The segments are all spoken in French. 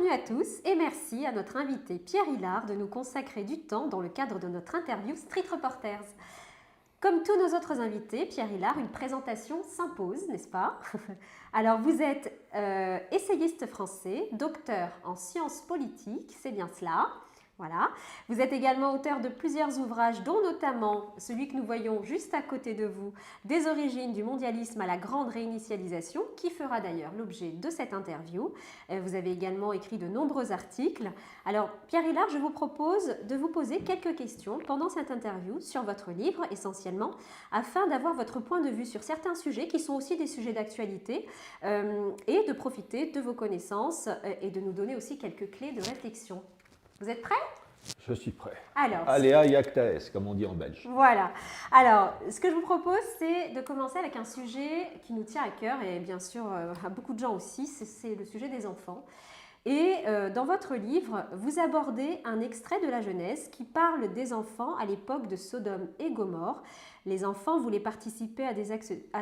Bienvenue à tous et merci à notre invité Pierre Hilard de nous consacrer du temps dans le cadre de notre interview Street Reporters. Comme tous nos autres invités, Pierre Hilard, une présentation s'impose, n'est-ce pas? Alors vous êtes essayiste français, docteur en sciences politiques, c'est bien cela. Voilà. Vous êtes également auteur de plusieurs ouvrages, dont notamment celui que nous voyons juste à côté de vous, Des origines du mondialisme à la grande réinitialisation, qui fera d'ailleurs l'objet de cette interview. Vous avez également écrit de nombreux articles. Alors, Pierre Hilard, je vous propose de vous poser quelques questions pendant cette interview sur votre livre, essentiellement, afin d'avoir votre point de vue sur certains sujets qui sont aussi des sujets d'actualité et de profiter de vos connaissances et de nous donner aussi quelques clés de réflexion. Vous êtes prêts? Je suis prêt. Alors, Aléa iacta est, comme on dit en belge. Voilà. Alors, ce que je vous propose, c'est de commencer avec un sujet qui nous tient à cœur et bien sûr à beaucoup de gens aussi, c'est le sujet des enfants. Et dans votre livre, vous abordez un extrait de la Genèse qui parle des enfants à l'époque de Sodome et Gomorrhe. Les enfants voulaient participer à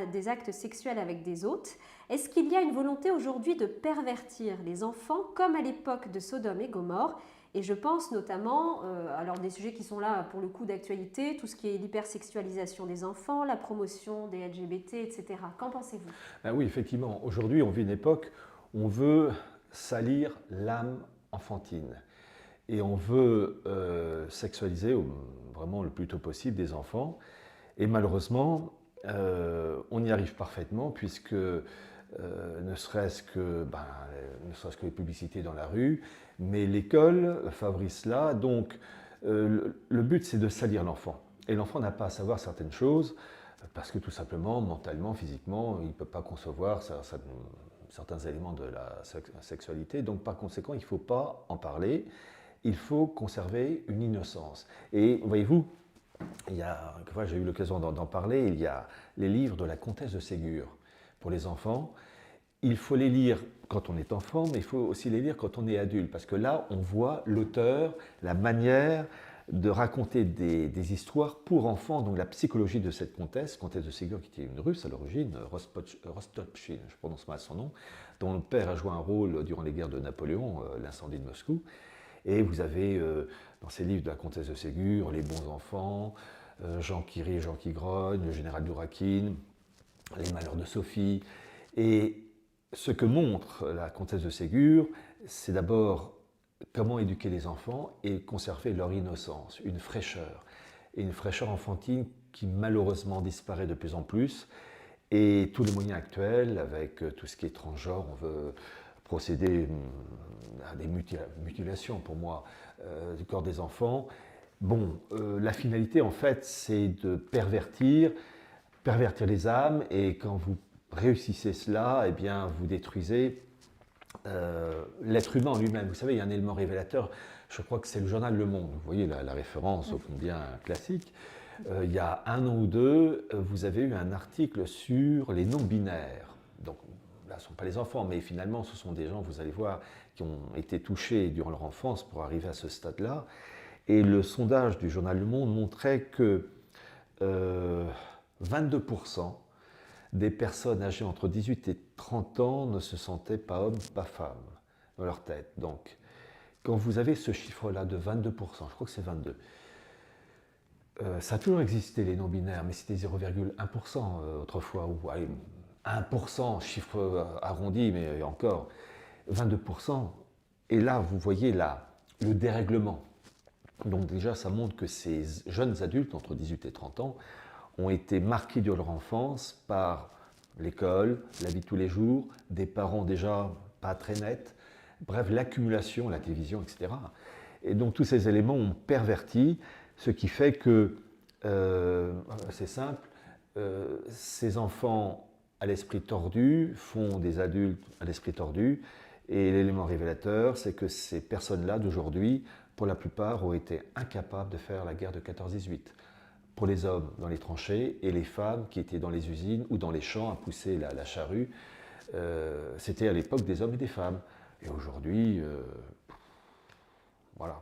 des actes sexuels avec des hôtes. Est-ce qu'il y a une volonté aujourd'hui de pervertir les enfants comme à l'époque de Sodome et Gomorrhe? Et je pense notamment, alors des sujets qui sont là pour le coup d'actualité, tout ce qui est l'hypersexualisation des enfants, la promotion des LGBT, etc. Qu'en pensez-vous? Ben oui, effectivement, aujourd'hui on vit une époque où on veut salir l'âme enfantine et on veut sexualiser vraiment le plus tôt possible des enfants. Et malheureusement, on y arrive parfaitement puisque ne serait-ce que les publicités dans la rue, mais l'école favorise cela. Donc, le but, c'est de salir l'enfant. Et l'enfant n'a pas à savoir certaines choses parce que tout simplement, mentalement, physiquement, il ne peut pas concevoir certains éléments de la sexualité. Donc, par conséquent, il ne faut pas en parler. Il faut conserver une innocence. Et voyez-vous, j'ai eu l'occasion d'en parler, il y a les livres de la comtesse de Ségur pour les enfants. Il faut les lire quand on est enfant, mais il faut aussi les lire quand on est adulte, parce que là, on voit l'auteur, la manière de raconter des histoires pour enfants, donc la psychologie de cette comtesse de Ségur, qui était une russe à l'origine, Rostopchine, je prononce mal son nom, dont le père a joué un rôle durant les guerres de Napoléon, l'incendie de Moscou. Et vous avez dans ces livres de la comtesse de Ségur, Les bons enfants, Jean qui rit, Jean qui grogne, Le général d'Ourakine, Les malheurs de Sophie. Et ce que montre la comtesse de Ségur, c'est d'abord comment éduquer les enfants et conserver leur innocence, une fraîcheur. Et une fraîcheur enfantine qui malheureusement disparaît de plus en plus. Et tous les moyens actuels, avec tout ce qui est transgenre, on veut procéder à des mutilations, pour moi, du corps des enfants. Bon, la finalité, en fait, c'est de pervertir les âmes, et quand vous réussissez cela, eh bien, vous détruisez l'être humain en lui-même. Vous savez, il y a un élément révélateur, je crois que c'est le journal Le Monde. Vous voyez la référence ô combien classique. Il y a un an ou deux, vous avez eu un article sur les non-binaires. Donc, là, ce ne sont pas les enfants, mais finalement, ce sont des gens, vous allez voir, qui ont été touchés durant leur enfance pour arriver à ce stade-là. Et le sondage du journal Le Monde montrait que 22% des personnes âgées entre 18 et 30 ans ne se sentaient pas hommes, pas femmes, dans leur tête. Donc, quand vous avez ce chiffre-là de 22%, je crois que c'est 22%, ça a toujours existé, les non-binaires, mais c'était 0,1% autrefois, ou allez, 1%, chiffre arrondi, mais encore 22%. Et là, vous voyez le dérèglement. Donc déjà, ça montre que ces jeunes adultes, entre 18 et 30 ans, ont été marqués durant leur enfance par l'école, la vie de tous les jours, des parents déjà pas très nets, bref, l'accumulation, la télévision, etc. Et donc tous ces éléments ont perverti, ce qui fait que, c'est simple, ces enfants à l'esprit tordu font des adultes à l'esprit tordu, et l'élément révélateur, c'est que ces personnes-là d'aujourd'hui, pour la plupart, ont été incapables de faire la guerre de 14-18. Pour les hommes dans les tranchées et les femmes qui étaient dans les usines ou dans les champs à pousser la charrue, c'était à l'époque des hommes et des femmes. Et aujourd'hui, voilà.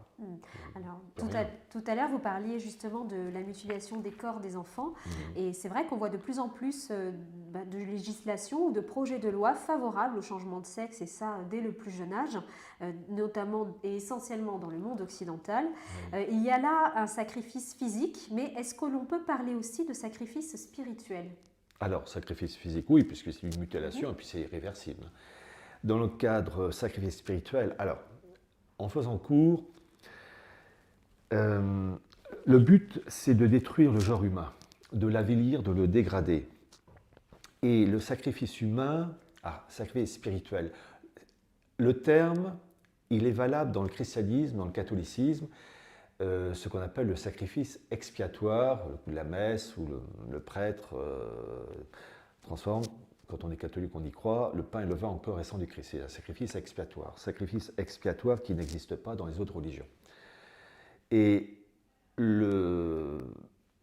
Alors, Plus rien. tout à l'heure, vous parliez justement de la mutilation des corps des enfants. Et c'est vrai qu'on voit de plus en plus de législation ou de projets de loi favorables au changement de sexe, et ça dès le plus jeune âge, notamment et essentiellement dans le monde occidental. Il y a là un sacrifice physique, mais est-ce que l'on peut parler aussi de sacrifice spirituel? Alors, sacrifice physique, oui, puisque c'est une mutilation et puis c'est irréversible. Dans le cadre sacrifice spirituel, alors, en faisant court, le but, c'est de détruire le genre humain, de l'avilir, de le dégrader. Et le sacrifice humain, sacrifice spirituel, le terme, il est valable dans le christianisme, dans le catholicisme, ce qu'on appelle le sacrifice expiatoire, le coup de la messe où le prêtre transforme, quand on est catholique, on y croit, le pain et le vin en corps et sang du Christ. C'est un sacrifice expiatoire qui n'existe pas dans les autres religions. Et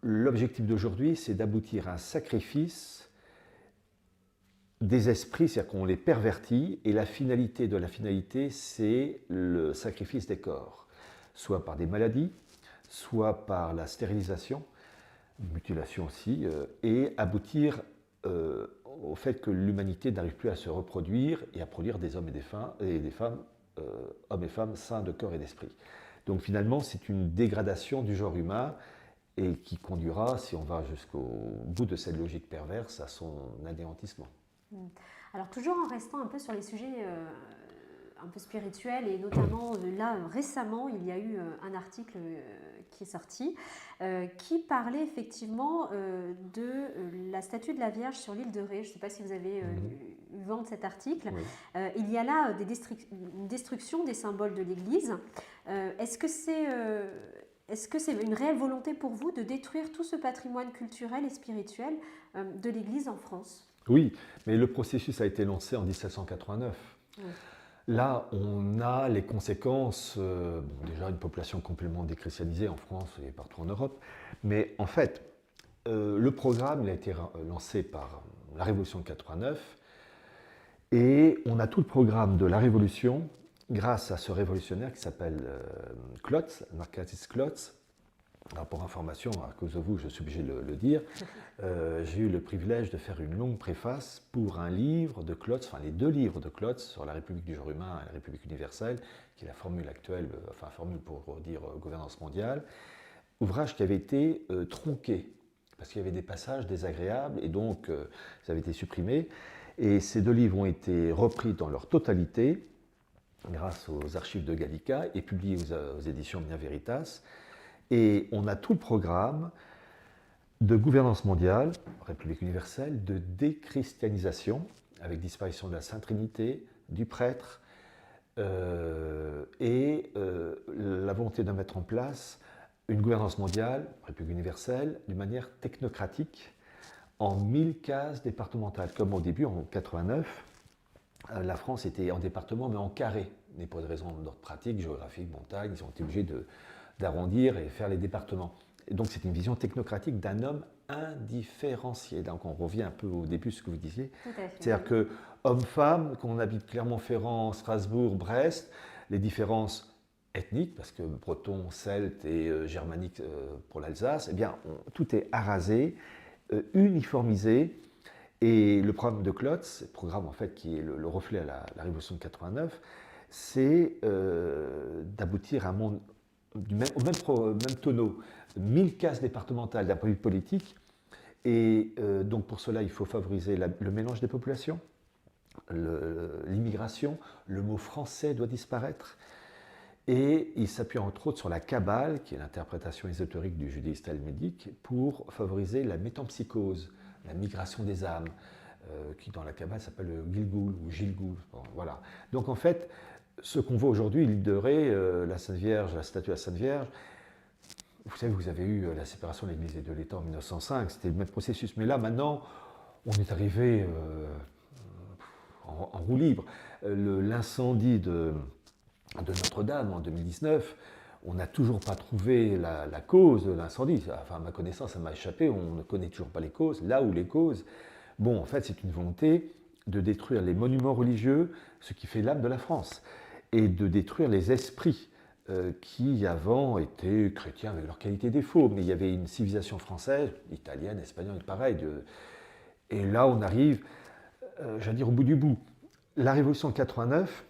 l'objectif d'aujourd'hui, c'est d'aboutir à un sacrifice des esprits, c'est-à-dire qu'on les pervertit, et la finalité de la finalité, c'est le sacrifice des corps, soit par des maladies, soit par la stérilisation, mutilation aussi, et aboutir au fait que l'humanité n'arrive plus à se reproduire et à produire des hommes et des femmes, hommes et femmes sains de corps et d'esprit. Donc finalement, c'est une dégradation du genre humain et qui conduira, si on va jusqu'au bout de cette logique perverse, à son anéantissement. Alors toujours en restant un peu sur les sujets un peu spirituels, et notamment là récemment il y a eu un article qui est sorti qui parlait effectivement de la statue de la Vierge sur l'île de Ré. Je ne sais pas si vous avez eu vent de cet article. Oui. Il y a là une destruction des symboles de l'Église. Est-ce que c'est une réelle volonté pour vous de détruire tout ce patrimoine culturel et spirituel de l'Église en France? Oui, mais le processus a été lancé en 1789. Oui. Là, on a les conséquences, déjà une population complètement déchristianisée en France et partout en Europe, mais en fait, le programme il a été lancé par la Révolution de 89, et on a tout le programme de la Révolution grâce à ce révolutionnaire qui s'appelle Klotz, Marc-Atis Klotz. Alors pour information, à cause de vous, je suis obligé de le dire, j'ai eu le privilège de faire une longue préface pour un livre de Klotz, enfin les deux livres de Klotz sur la République du genre humain et la République universelle, qui est la formule actuelle, enfin formule pour dire gouvernance mondiale, ouvrage qui avait été tronqué, parce qu'il y avait des passages désagréables et donc ça avait été supprimé. Et ces deux livres ont été repris dans leur totalité grâce aux archives de Gallica et publiés aux éditions Mia Veritas. Et on a tout le programme de gouvernance mondiale, République universelle, de déchristianisation, avec disparition de la Sainte Trinité, du prêtre, et la volonté de mettre en place une gouvernance mondiale, République universelle, d'une manière technocratique, en 1000 cases départementales. Comme au début, en 89, la France était en département, mais en carré, mais pour des raisons d'ordre pratique, géographique, montagne, ils ont été obligés d'arrondir et faire les départements. Et donc c'est une vision technocratique d'un homme indifférencié. Donc on revient un peu au début de ce que vous disiez. C'est-à-dire que homme-femme, qu'on habite Clermont-Ferrand, Strasbourg, Brest, les différences ethniques, parce que breton, celte et germanique pour l'Alsace, eh bien tout est arasé, uniformisé. Et le programme de Klotz, le programme en fait qui est le reflet à la Révolution de 89, c'est d'aboutir à un monde au même tonneau, 1000 cases départementales d'un point de vue politique, et donc pour cela il faut favoriser le mélange des populations, l'immigration, le mot français doit disparaître, et il s'appuie entre autres sur la Kabbale, qui est l'interprétation ésotérique du judaïsme talmudique, pour favoriser la métempsychose, la migration des âmes, qui dans la Kabbale s'appelle le Gilgul ou Gilgul. Bon, voilà. Donc en fait, ce qu'on voit aujourd'hui, l'île de Ré, la Sainte Vierge, la statue de la Sainte Vierge, vous savez, vous avez eu la séparation de l'Église et de l'État en 1905, c'était le même processus. Mais là, maintenant, on est arrivé en roue libre. L'incendie de Notre-Dame en 2019, on n'a toujours pas trouvé la cause de l'incendie. Enfin, à ma connaissance, ça m'a échappé, on ne connaît toujours pas les causes. Là où les causes, bon, en fait, c'est une volonté de détruire les monuments religieux, ce qui fait l'âme de la France, et de détruire les esprits qui avant étaient chrétiens avec leurs qualités et défauts, mais il y avait une civilisation française, italienne, espagnole, pareil. Et là, on arrive, j'allais dire, au bout du bout. La Révolution de 89,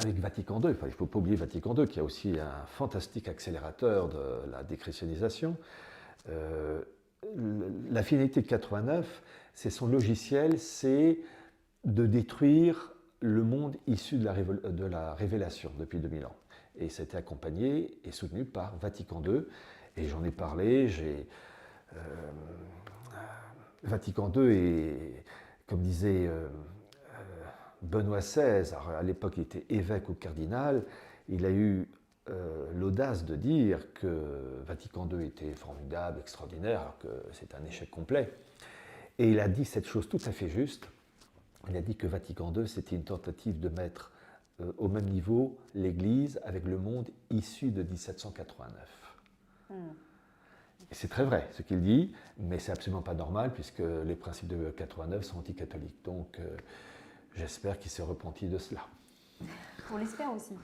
avec Vatican II, il ne faut pas oublier Vatican II, qui a aussi un fantastique accélérateur de la déchristianisation. La finalité de 89, c'est son logiciel, c'est de détruire le monde issu de la révélation depuis 2000 ans. Et ça a été accompagné et soutenu par Vatican II. Et j'en ai parlé, Vatican II est, comme disait Benoît XVI, à l'époque il était évêque ou cardinal, il a eu l'audace de dire que Vatican II était formidable, extraordinaire, alors que c'est un échec complet. Et il a dit cette chose tout à fait juste. Il a dit que Vatican II, c'était une tentative de mettre au même niveau l'Église avec le monde issu de 1789. Et c'est très vrai ce qu'il dit, mais c'est absolument pas normal puisque les principes de 89 sont anticatholiques. Donc j'espère qu'il s'est repenti de cela. On l'espère aussi.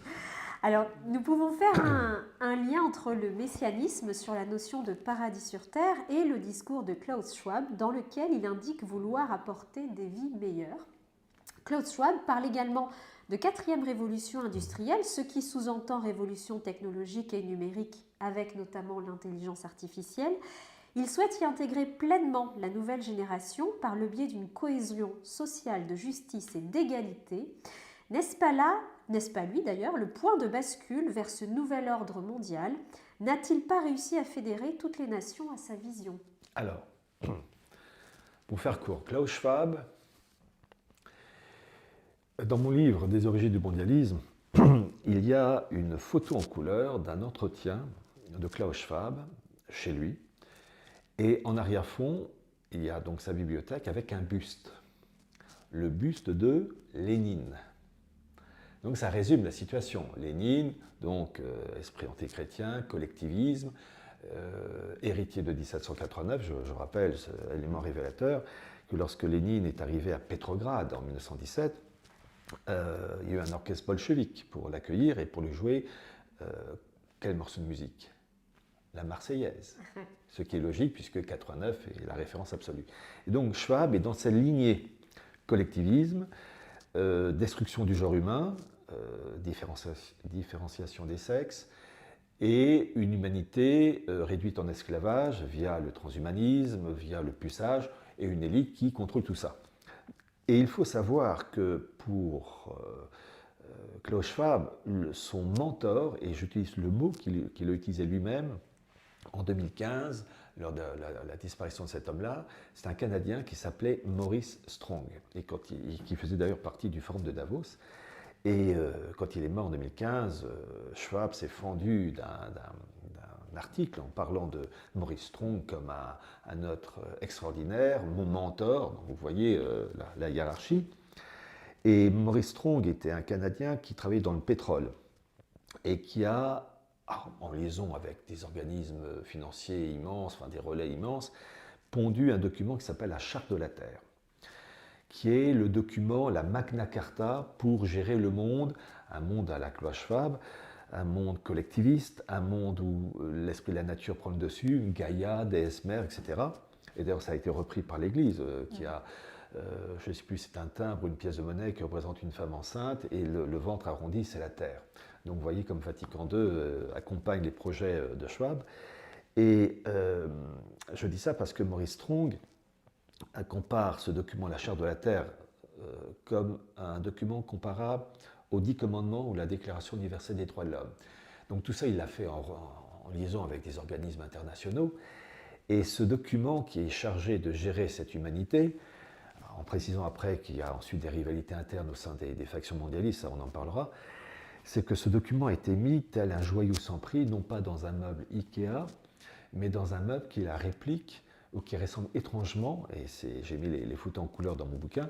Alors, nous pouvons faire un lien entre le messianisme sur la notion de paradis sur terre et le discours de Klaus Schwab, dans lequel il indique vouloir apporter des vies meilleures. Klaus Schwab parle également de quatrième révolution industrielle, ce qui sous-entend révolution technologique et numérique, avec notamment l'intelligence artificielle. Il souhaite y intégrer pleinement la nouvelle génération par le biais d'une cohésion sociale de justice et d'égalité. N'est-ce pas lui d'ailleurs, le point de bascule vers ce nouvel ordre mondial? N'a-t-il pas réussi à fédérer toutes les nations à sa vision? Alors, pour faire court, Klaus Schwab, dans mon livre Des origines du mondialisme, il y a une photo en couleur d'un entretien de Klaus Schwab chez lui. Et en arrière-fond, il y a donc sa bibliothèque avec un buste. Le buste de Lénine. Donc ça résume la situation. Lénine, donc esprit antichrétien, collectivisme, héritier de 1789, je rappelle cet élément révélateur, que lorsque Lénine est arrivé à Pétrograd en 1917, il y a eu un orchestre bolchevique pour l'accueillir et pour lui jouer quel morceau de musique? La Marseillaise. Ce qui est logique puisque 89 est la référence absolue. Et donc Schwab est dans cette lignée collectivisme, destruction du genre humain, différenciation des sexes, et une humanité réduite en esclavage via le transhumanisme, via le puçage, et une élite qui contrôle tout ça. Et il faut savoir que pour Klaus Schwab, son mentor, et j'utilise le mot qu'il a utilisé lui-même en 2015, lors de la disparition de cet homme-là, c'est un Canadien qui s'appelait Maurice Strong, et qui faisait d'ailleurs partie du Forum de Davos. Et quand il est mort en 2015, Schwab s'est fendu d'un article en parlant de Maurice Strong comme un autre extraordinaire, mon mentor, donc vous voyez la hiérarchie. Et Maurice Strong était un Canadien qui travaillait dans le pétrole et qui a, en liaison avec des organismes financiers immenses, enfin des relais immenses, pondu un document qui s'appelle la Charte de la Terre, qui est le document, la Magna Carta pour gérer le monde, un monde à la Klaus Schwab, un monde collectiviste, un monde où l'esprit de la nature prend le dessus, Gaïa, déesse mère, etc. Et d'ailleurs, ça a été repris par l'Église, qui a, je ne sais plus, c'est un timbre ou une pièce de monnaie qui représente une femme enceinte, et le ventre arrondi, c'est la terre. Donc vous voyez comme Vatican II accompagne les projets de Schwab. Et je dis ça parce que Maurice Strong compare ce document, la Charte de la Terre, comme un document comparable aux 10 commandements ou la Déclaration universelle des droits de l'homme. Donc tout ça, il l'a fait en liaison avec des organismes internationaux. Et ce document qui est chargé de gérer cette humanité, en précisant après qu'il y a ensuite des rivalités internes au sein des factions mondialistes, ça on en parlera, c'est que ce document a été mis tel un joyau sans prix, non pas dans un meuble Ikea, mais dans un meuble qui la réplique ou qui ressemble étrangement, et j'ai mis les photos en couleur dans mon bouquin,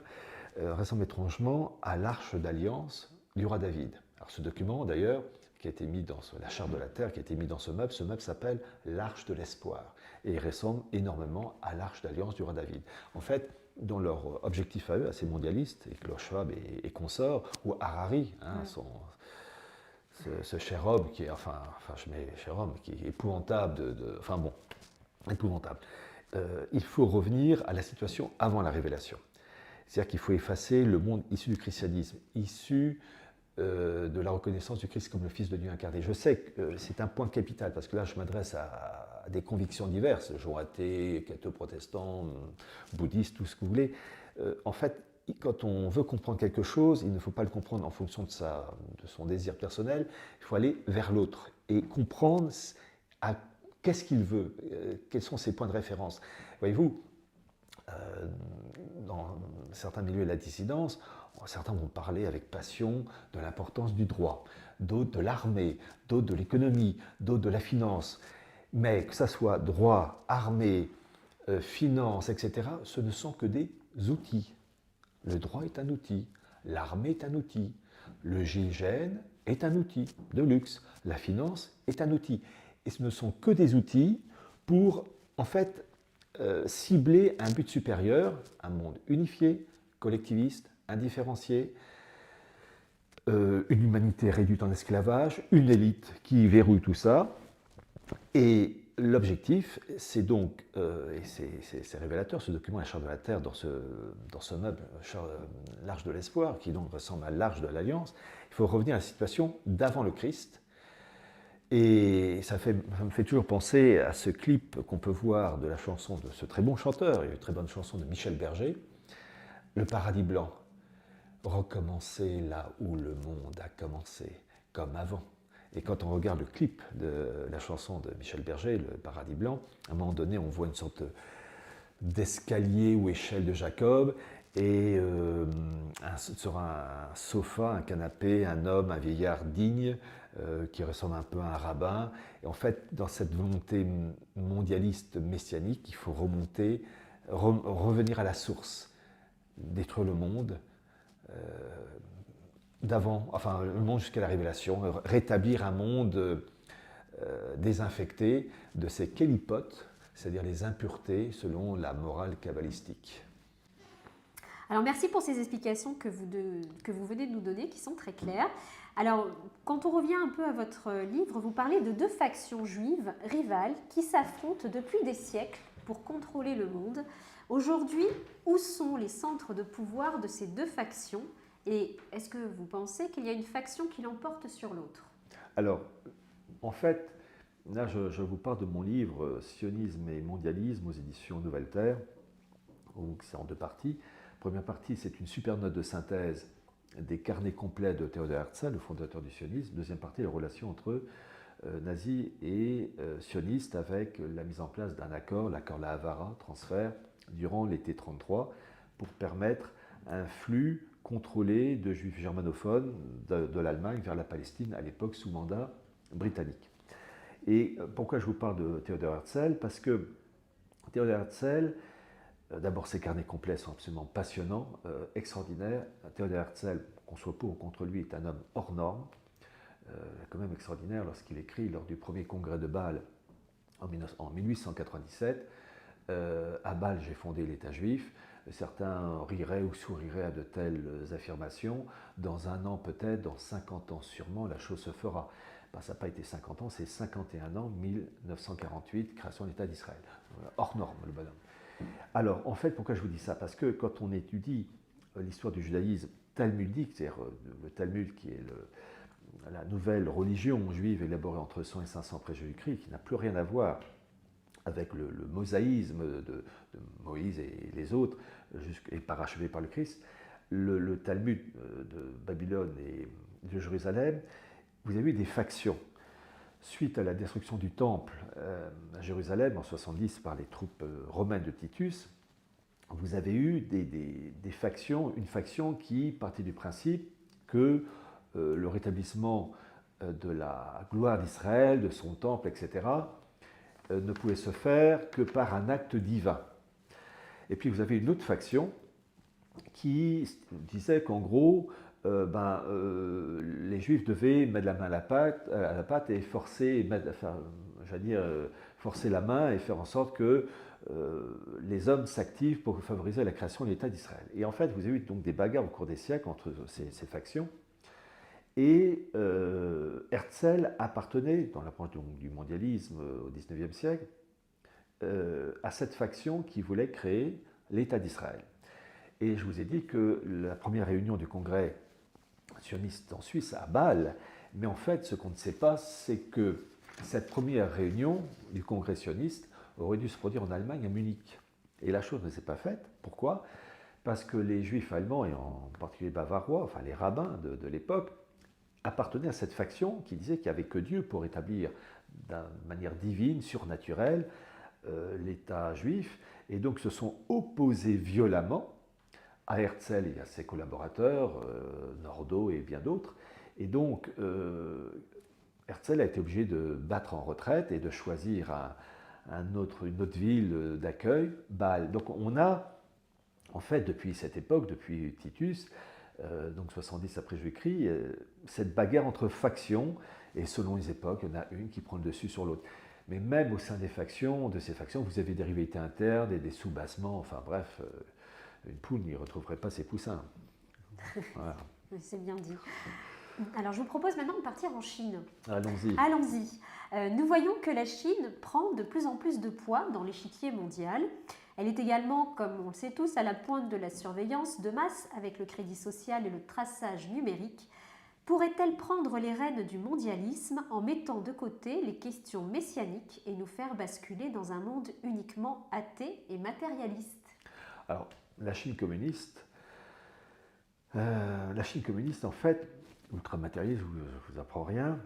ressemble étrangement à l'Arche d'Alliance du roi David. Alors ce document d'ailleurs, qui a été mis dans la Charte de la Terre, qui a été mis dans ce meuble s'appelle l'Arche de l'Espoir, et il ressemble énormément à l'Arche d'Alliance du roi David. En fait, dans leur objectif à eux, assez mondialiste, et Klaus Schwab et consorts, ou Harari, ce cher homme qui est, je mets cher homme, qui est épouvantable, enfin bon, épouvantable. Il faut revenir à la situation avant la révélation. C'est-à-dire qu'il faut effacer le monde issu du christianisme, issu de la reconnaissance du Christ comme le Fils de Dieu incarné. Je sais que c'est un point capital, parce que là je m'adresse à des convictions diverses, gens athées, cathos protestants, bouddhistes, tout ce que vous voulez. En fait, quand on veut comprendre quelque chose, il ne faut pas le comprendre en fonction de son désir personnel, il faut aller vers l'autre et comprendre qu'est-ce qu'il veut, quels sont ses points de référence. Voyez-vous, dans certains milieux de la dissidence, certains vont parler avec passion de l'importance du droit, d'autres de l'armée, d'autres de l'économie, d'autres de la finance. Mais que ce soit droit, armée, finance, etc., ce ne sont que des outils. Le droit est un outil, l'armée est un outil, le GIGN est un outil de luxe, la finance est un outil. Et ce ne sont que des outils pour, en fait, cibler un but supérieur, un monde unifié, collectiviste, indifférencié, une humanité réduite en esclavage, une élite qui verrouille tout ça. Et l'objectif, c'est donc, et c'est révélateur, ce document, la Charte de la Terre, dans ce meuble, l'Arche de l'Espoir, qui donc ressemble à l'Arche de l'Alliance, il faut revenir à la situation d'avant le Christ. Et ça me fait toujours penser à ce clip qu'on peut voir de la chanson de ce très bon chanteur, et une très bonne chanson de Michel Berger, Le paradis blanc. Recommencer là où le monde a commencé, comme avant. Et quand on regarde le clip de la chanson de Michel Berger, Le paradis blanc, à un moment donné, on voit une sorte d'escalier ou échelle de Jacob, et sur un sofa, un canapé, un homme, un vieillard digne, qui ressemble un peu à un rabbin. Et en fait, dans cette volonté mondialiste messianique, il faut revenir à la source, détruire le monde, le monde jusqu'à la révélation, rétablir un monde désinfecté de ces kélipotes, c'est-à-dire les impuretés selon la morale kabbalistique. Alors merci pour ces explications que vous venez de nous donner, qui sont très claires. Alors, quand on revient un peu à votre livre, vous parlez de deux factions juives rivales qui s'affrontent depuis des siècles pour contrôler le monde. Aujourd'hui, où sont les centres de pouvoir de ces deux factions? Et est-ce que vous pensez qu'il y a une faction qui l'emporte sur l'autre? Alors, en fait, là, je vous parle de mon livre « Sionisme et mondialisme » aux éditions Nouvelle Terre. Donc, c'est en deux parties. Première partie, c'est une super note de synthèse des carnets complets de Theodor Herzl, le fondateur du sionisme. Deuxième partie, la relation entre nazis et sionistes avec la mise en place d'un accord, l'accord La Havara, transfert, durant l'été 1933, pour permettre un flux contrôlé de juifs germanophones de l'Allemagne vers la Palestine, à l'époque sous mandat britannique. Et pourquoi je vous parle de Theodor Herzl? Parce que Theodor Herzl, d'abord, ses carnets complets sont absolument passionnants, extraordinaires. Theodor Herzl, qu'on soit pour ou contre lui, est un homme hors norme, quand même extraordinaire lorsqu'il écrit lors du premier congrès de Bâle en 1897. À Bâle, j'ai fondé l'État juif. Certains riraient ou souriraient à de telles affirmations. Dans un an peut-être, dans 50 ans sûrement, la chose se fera. Ben, ça n'a pas été 50 ans, c'est 51 ans, 1948, création de l'État d'Israël. Hors norme, le bonhomme. Alors, en fait, pourquoi je vous dis ça? Parce que quand on étudie l'histoire du judaïsme talmudique, c'est-à-dire le Talmud qui est la nouvelle religion juive élaborée entre 100 et 500 après Jésus-Christ, qui n'a plus rien à voir avec le mosaïsme de Moïse et les autres, et parachevé par le Christ, le Talmud de Babylone et de Jérusalem, vous avez eu des factions. Suite à la destruction du temple à Jérusalem en 70 par les troupes romaines de Titus, vous avez eu des factions, une faction qui partait du principe que le rétablissement de la gloire d'Israël, de son temple, etc., ne pouvait se faire que par un acte divin. Et puis vous avez une autre faction qui disait qu'en gros, les Juifs devaient mettre la main à la pâte et forcer la main et faire en sorte que les hommes s'activent pour favoriser la création de l'État d'Israël. Et en fait, vous avez eu donc des bagarres au cours des siècles entre ces factions. Et Herzl appartenait, dans l'approche du mondialisme au XIXe siècle, à cette faction qui voulait créer l'État d'Israël. Et je vous ai dit que la première réunion du congrès sioniste en Suisse, à Bâle, mais en fait, ce qu'on ne sait pas, c'est que cette première réunion du congrès sioniste aurait dû se produire en Allemagne, à Munich. Et la chose ne s'est pas faite. Pourquoi? Parce que les juifs allemands, et en particulier bavarois, enfin les rabbins de l'époque, appartenaient à cette faction qui disait qu'il n'y avait que Dieu pour établir d'une manière divine, surnaturelle, l'État juif, et donc se sont opposés violemment à Herzl et à ses collaborateurs, Nordau et bien d'autres. Et donc, Herzl a été obligé de battre en retraite et de choisir une autre ville d'accueil, Bâle. Donc on a, en fait, depuis cette époque, depuis Titus, donc 70 après Jésus-Christ, cette bagarre entre factions, et selon les époques, il y en a une qui prend le dessus sur l'autre. Mais même au sein des factions, de ces factions, vous avez des rivalités internes et des soubassements, enfin bref, une poule n'y retrouverait pas ses poussins. Voilà. C'est bien dit. Alors, je vous propose maintenant de partir en Chine. Allons-y. Allons-y. Nous voyons que la Chine prend de plus en plus de poids dans l'échiquier mondial. Elle est également, comme on le sait tous, à la pointe de la surveillance de masse avec le crédit social et le traçage numérique. Pourrait-elle prendre les rênes du mondialisme en mettant de côté les questions messianiques et nous faire basculer dans un monde uniquement athée et matérialiste? Alors, la Chine communiste, en fait, ultramatérialiste, je ne vous apprends rien,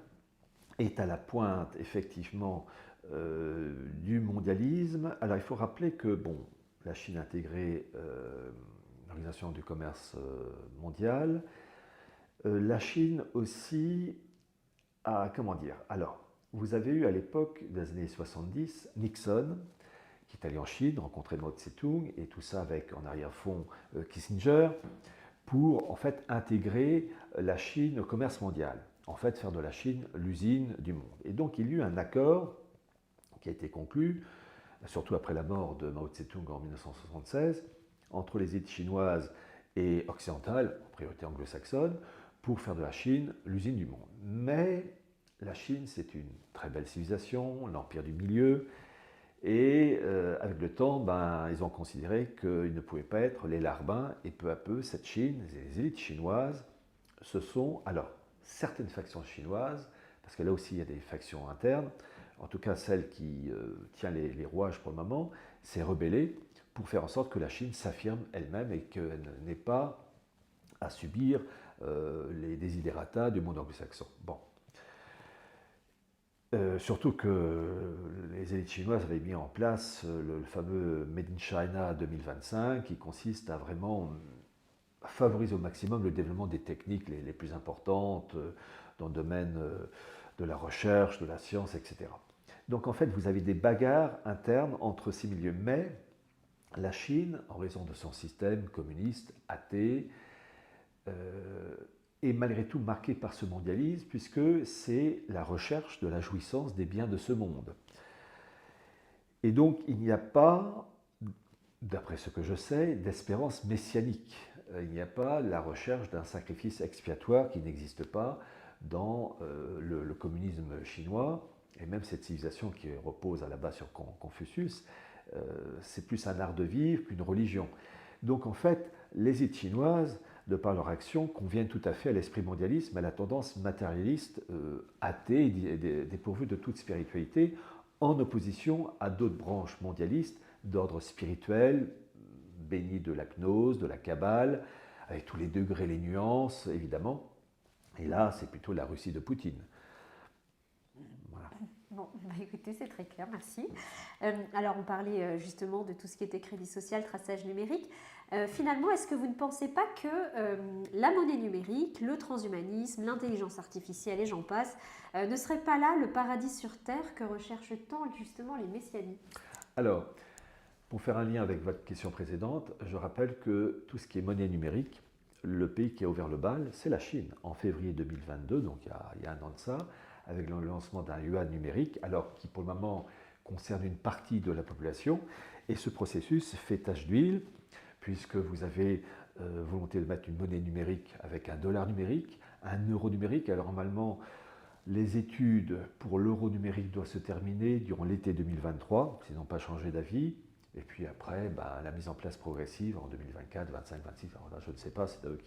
est à la pointe, effectivement, du mondialisme. Alors, il faut rappeler que, bon, la Chine a intégré l'Organisation du commerce mondial. La Chine aussi a, comment dire, alors, vous avez eu à l'époque des années 70, Nixon, qui est allé en Chine, rencontrer Mao Tse-tung, et tout ça avec en arrière-fond Kissinger, pour en fait intégrer la Chine au commerce mondial, en fait faire de la Chine l'usine du monde. Et donc il y a eu un accord qui a été conclu, surtout après la mort de Mao Tse-tung en 1976, entre les élites chinoises et occidentales, en priorité anglo-saxonne, pour faire de la Chine l'usine du monde. Mais la Chine, c'est une très belle civilisation, l'empire du milieu, et avec le temps, ils ont considéré qu'ils ne pouvaient pas être les larbins, et peu à peu, cette Chine, les élites chinoises, ce sont, alors, certaines factions chinoises, parce que là aussi il y a des factions internes, en tout cas celle qui tient les rouages pour le moment, s'est rebellée pour faire en sorte que la Chine s'affirme elle-même et qu'elle n'ait pas à subir les desiderata du monde anglo-saxon. Bon. Surtout que les élites chinoises avaient mis en place le fameux Made in China 2025 qui consiste à vraiment favoriser au maximum le développement des techniques les plus importantes dans le domaine de la recherche, de la science, etc. Donc en fait, vous avez des bagarres internes entre ces milieux. Mais la Chine, en raison de son système communiste, athée, est malgré tout marquée par ce mondialisme, puisque c'est la recherche de la jouissance des biens de ce monde. Et donc, il n'y a pas, d'après ce que je sais, d'espérance messianique. Il n'y a pas la recherche d'un sacrifice expiatoire qui n'existe pas dans le communisme chinois, et même cette civilisation qui repose à la base sur Confucius, c'est plus un art de vivre qu'une religion. Donc en fait, les élites chinoises, de par leur action, conviennent tout à fait à l'esprit mondialiste, à la tendance matérialiste, athée et dépourvue de toute spiritualité, en opposition à d'autres branches mondialistes d'ordre spirituel, bénies de la gnose, de la kabbale, avec tous les degrés, les nuances, évidemment. Et là, c'est plutôt la Russie de Poutine. Voilà. Bon, écoutez, c'est très clair, merci. Alors, on parlait justement de tout ce qui était crédit social, traçage numérique. Finalement, est-ce que vous ne pensez pas que la monnaie numérique, le transhumanisme, l'intelligence artificielle et j'en passe, ne serait pas là le paradis sur Terre que recherchent tant justement les messianiques? Alors, pour faire un lien avec votre question précédente, je rappelle que tout ce qui est monnaie numérique, le pays qui a ouvert le bal, c'est la Chine. En février 2022, donc il y a un an de ça, avec le lancement d'un yuan numérique, alors qui pour le moment concerne une partie de la population. Et ce processus fait tache d'huile, puisque vous avez volonté de mettre une monnaie numérique avec un dollar numérique, un euro numérique. Alors normalement, les études pour l'euro numérique doivent se terminer durant l'été 2023, s'ils n'ont pas changé d'avis. Et puis après, la mise en place progressive en 2024, 25, 26. Alors là, je ne sais pas, c'est eux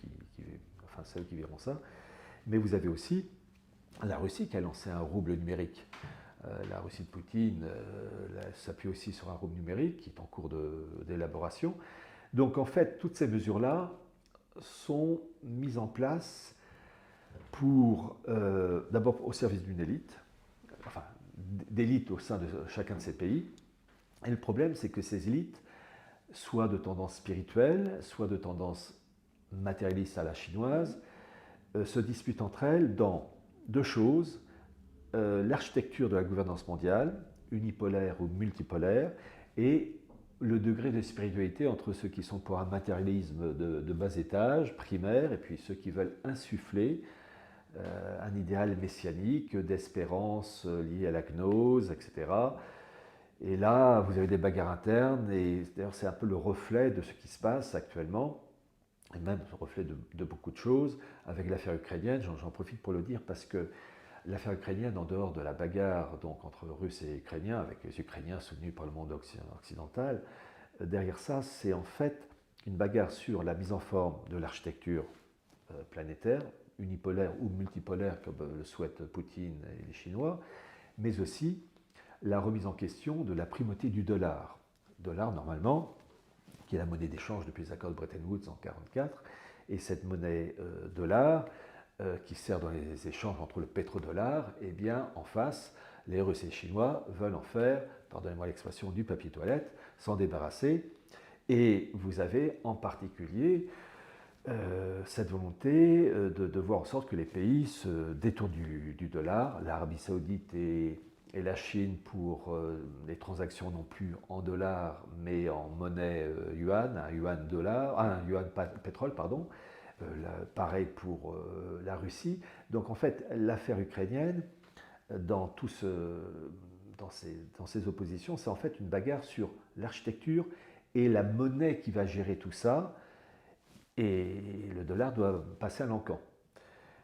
c'est eux qui verront ça. Mais vous avez aussi la Russie qui a lancé un rouble numérique. La Russie de Poutine s'appuie aussi sur un rouble numérique qui est en cours d'élaboration. Donc en fait, toutes ces mesures-là sont mises en place pour, d'abord au service d'une élite, enfin d'élite au sein de chacun de ces pays. Et le problème, c'est que ces élites, soit de tendance spirituelle, soit de tendance matérialiste à la chinoise, se disputent entre elles dans deux choses, l'architecture de la gouvernance mondiale, unipolaire ou multipolaire, et le degré de spiritualité entre ceux qui sont pour un matérialisme de bas étage, primaire, et puis ceux qui veulent insuffler un idéal messianique d'espérance liée à la gnose, etc. Et là, vous avez des bagarres internes, et d'ailleurs c'est un peu le reflet de ce qui se passe actuellement, et même le reflet de beaucoup de choses, avec l'affaire ukrainienne. J'en profite pour le dire parce que l'affaire ukrainienne, en dehors de la bagarre donc, entre Russes et Ukrainiens, avec les Ukrainiens soutenus par le monde occidental, derrière ça, c'est en fait une bagarre sur la mise en forme de l'architecture planétaire, unipolaire ou multipolaire, comme le souhaitent Poutine et les Chinois, mais aussi la remise en question de la primauté du dollar. Dollar, normalement, qui est la monnaie d'échange depuis les accords de Bretton Woods en 1944, et cette monnaie dollar, qui sert dans les échanges entre le pétrodollar, eh bien, en face, les Russes et les Chinois veulent en faire, pardonnez-moi l'expression, du papier toilette, s'en débarrasser. Et vous avez en particulier cette volonté de voir en sorte que les pays se détournent du dollar. L'Arabie Saoudite et la Chine pour les transactions non plus en dollars, mais en monnaie yuan, un yuan dollar, un yuan pétrole, pardon. Pareil pour la Russie. Donc en fait, l'affaire ukrainienne, dans ces oppositions, c'est en fait une bagarre sur l'architecture et la monnaie qui va gérer tout ça. Et le dollar doit passer à l'encan.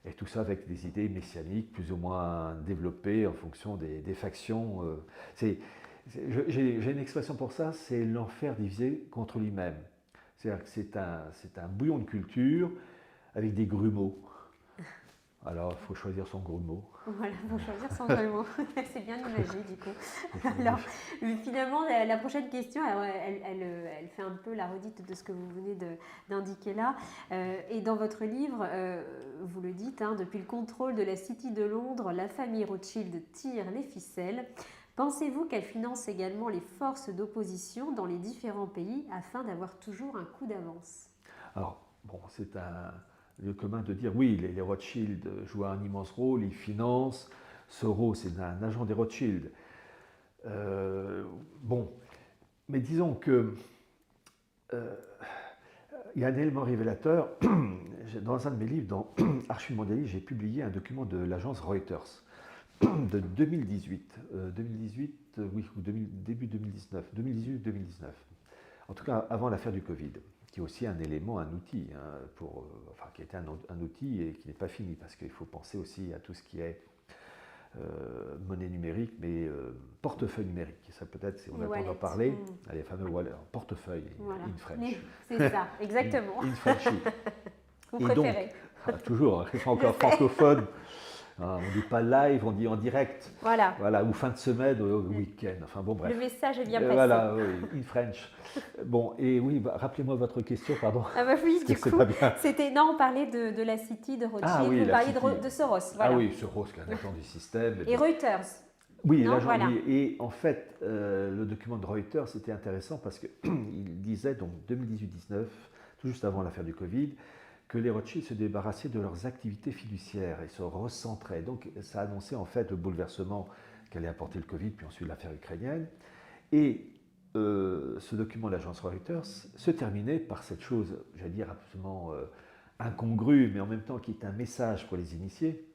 Et tout ça avec des idées messianiques plus ou moins développées en fonction des factions. J'ai une expression pour ça, c'est l'enfer divisé contre lui-même. C'est-à-dire que c'est un bouillon de culture avec des grumeaux. Alors, il faut choisir son grumeau. Voilà, il faut choisir son grumeau. C'est bien imagé, du coup. Alors, finalement, la prochaine question, elle fait un peu la redite de ce que vous venez d'indiquer là. Et dans votre livre, vous le dites, depuis le contrôle de la City de Londres, la famille Rothschild tire les ficelles. Pensez-vous qu'elle finance également les forces d'opposition dans les différents pays afin d'avoir toujours un coup d'avance? Alors, bon, c'est un lieu commun de dire oui, les Rothschild jouent un immense rôle, ils financent. Soros est un agent des Rothschild. Bon, mais disons que il y a un élément révélateur. Dans un de mes livres, dans Archives mondialistes, j'ai publié un document de l'agence Reuters de 2018. 2018, oui, ou début 2019, 2018-2019. En tout cas, avant l'affaire du Covid, qui est aussi un élément, un outil, qui était un outil et qui n'est pas fini, parce qu'il faut penser aussi à tout ce qui est monnaie numérique, mais portefeuille numérique. Ça peut-être, si on a le temps d'en parler, les fameux wallets, portefeuille, voilà. in French. C'est ça, exactement. In Frenchy. Vous préférez. Donc, toujours, c'est encore francophone. On ne dit pas live, on dit en direct. Voilà. Voilà, ou fin de semaine, au week-end. Enfin bon, bref. Le message est bien passé. Voilà, oui, in French. Bon, et oui, rappelez-moi votre question, pardon. Ah bah oui, du coup, c'était... Non, on parlait de la City, de Rothschild, ah, oui, vous parliez de Soros. Voilà. Ah oui, Soros, qui est un agent du système. Et Reuters. Oui, non, voilà. Et en fait, le document de Reuters, c'était intéressant parce qu'il disait, donc 2018-19, tout juste avant l'affaire du Covid, que les Rothschild se débarrassaient de leurs activités fiduciaires et se recentraient. Donc ça annonçait en fait le bouleversement qu'allait apporter le Covid, puis ensuite l'affaire ukrainienne. Et ce document de l'agence Reuters se terminait par cette chose, j'allais dire absolument incongrue, mais en même temps qui est un message pour les initiés.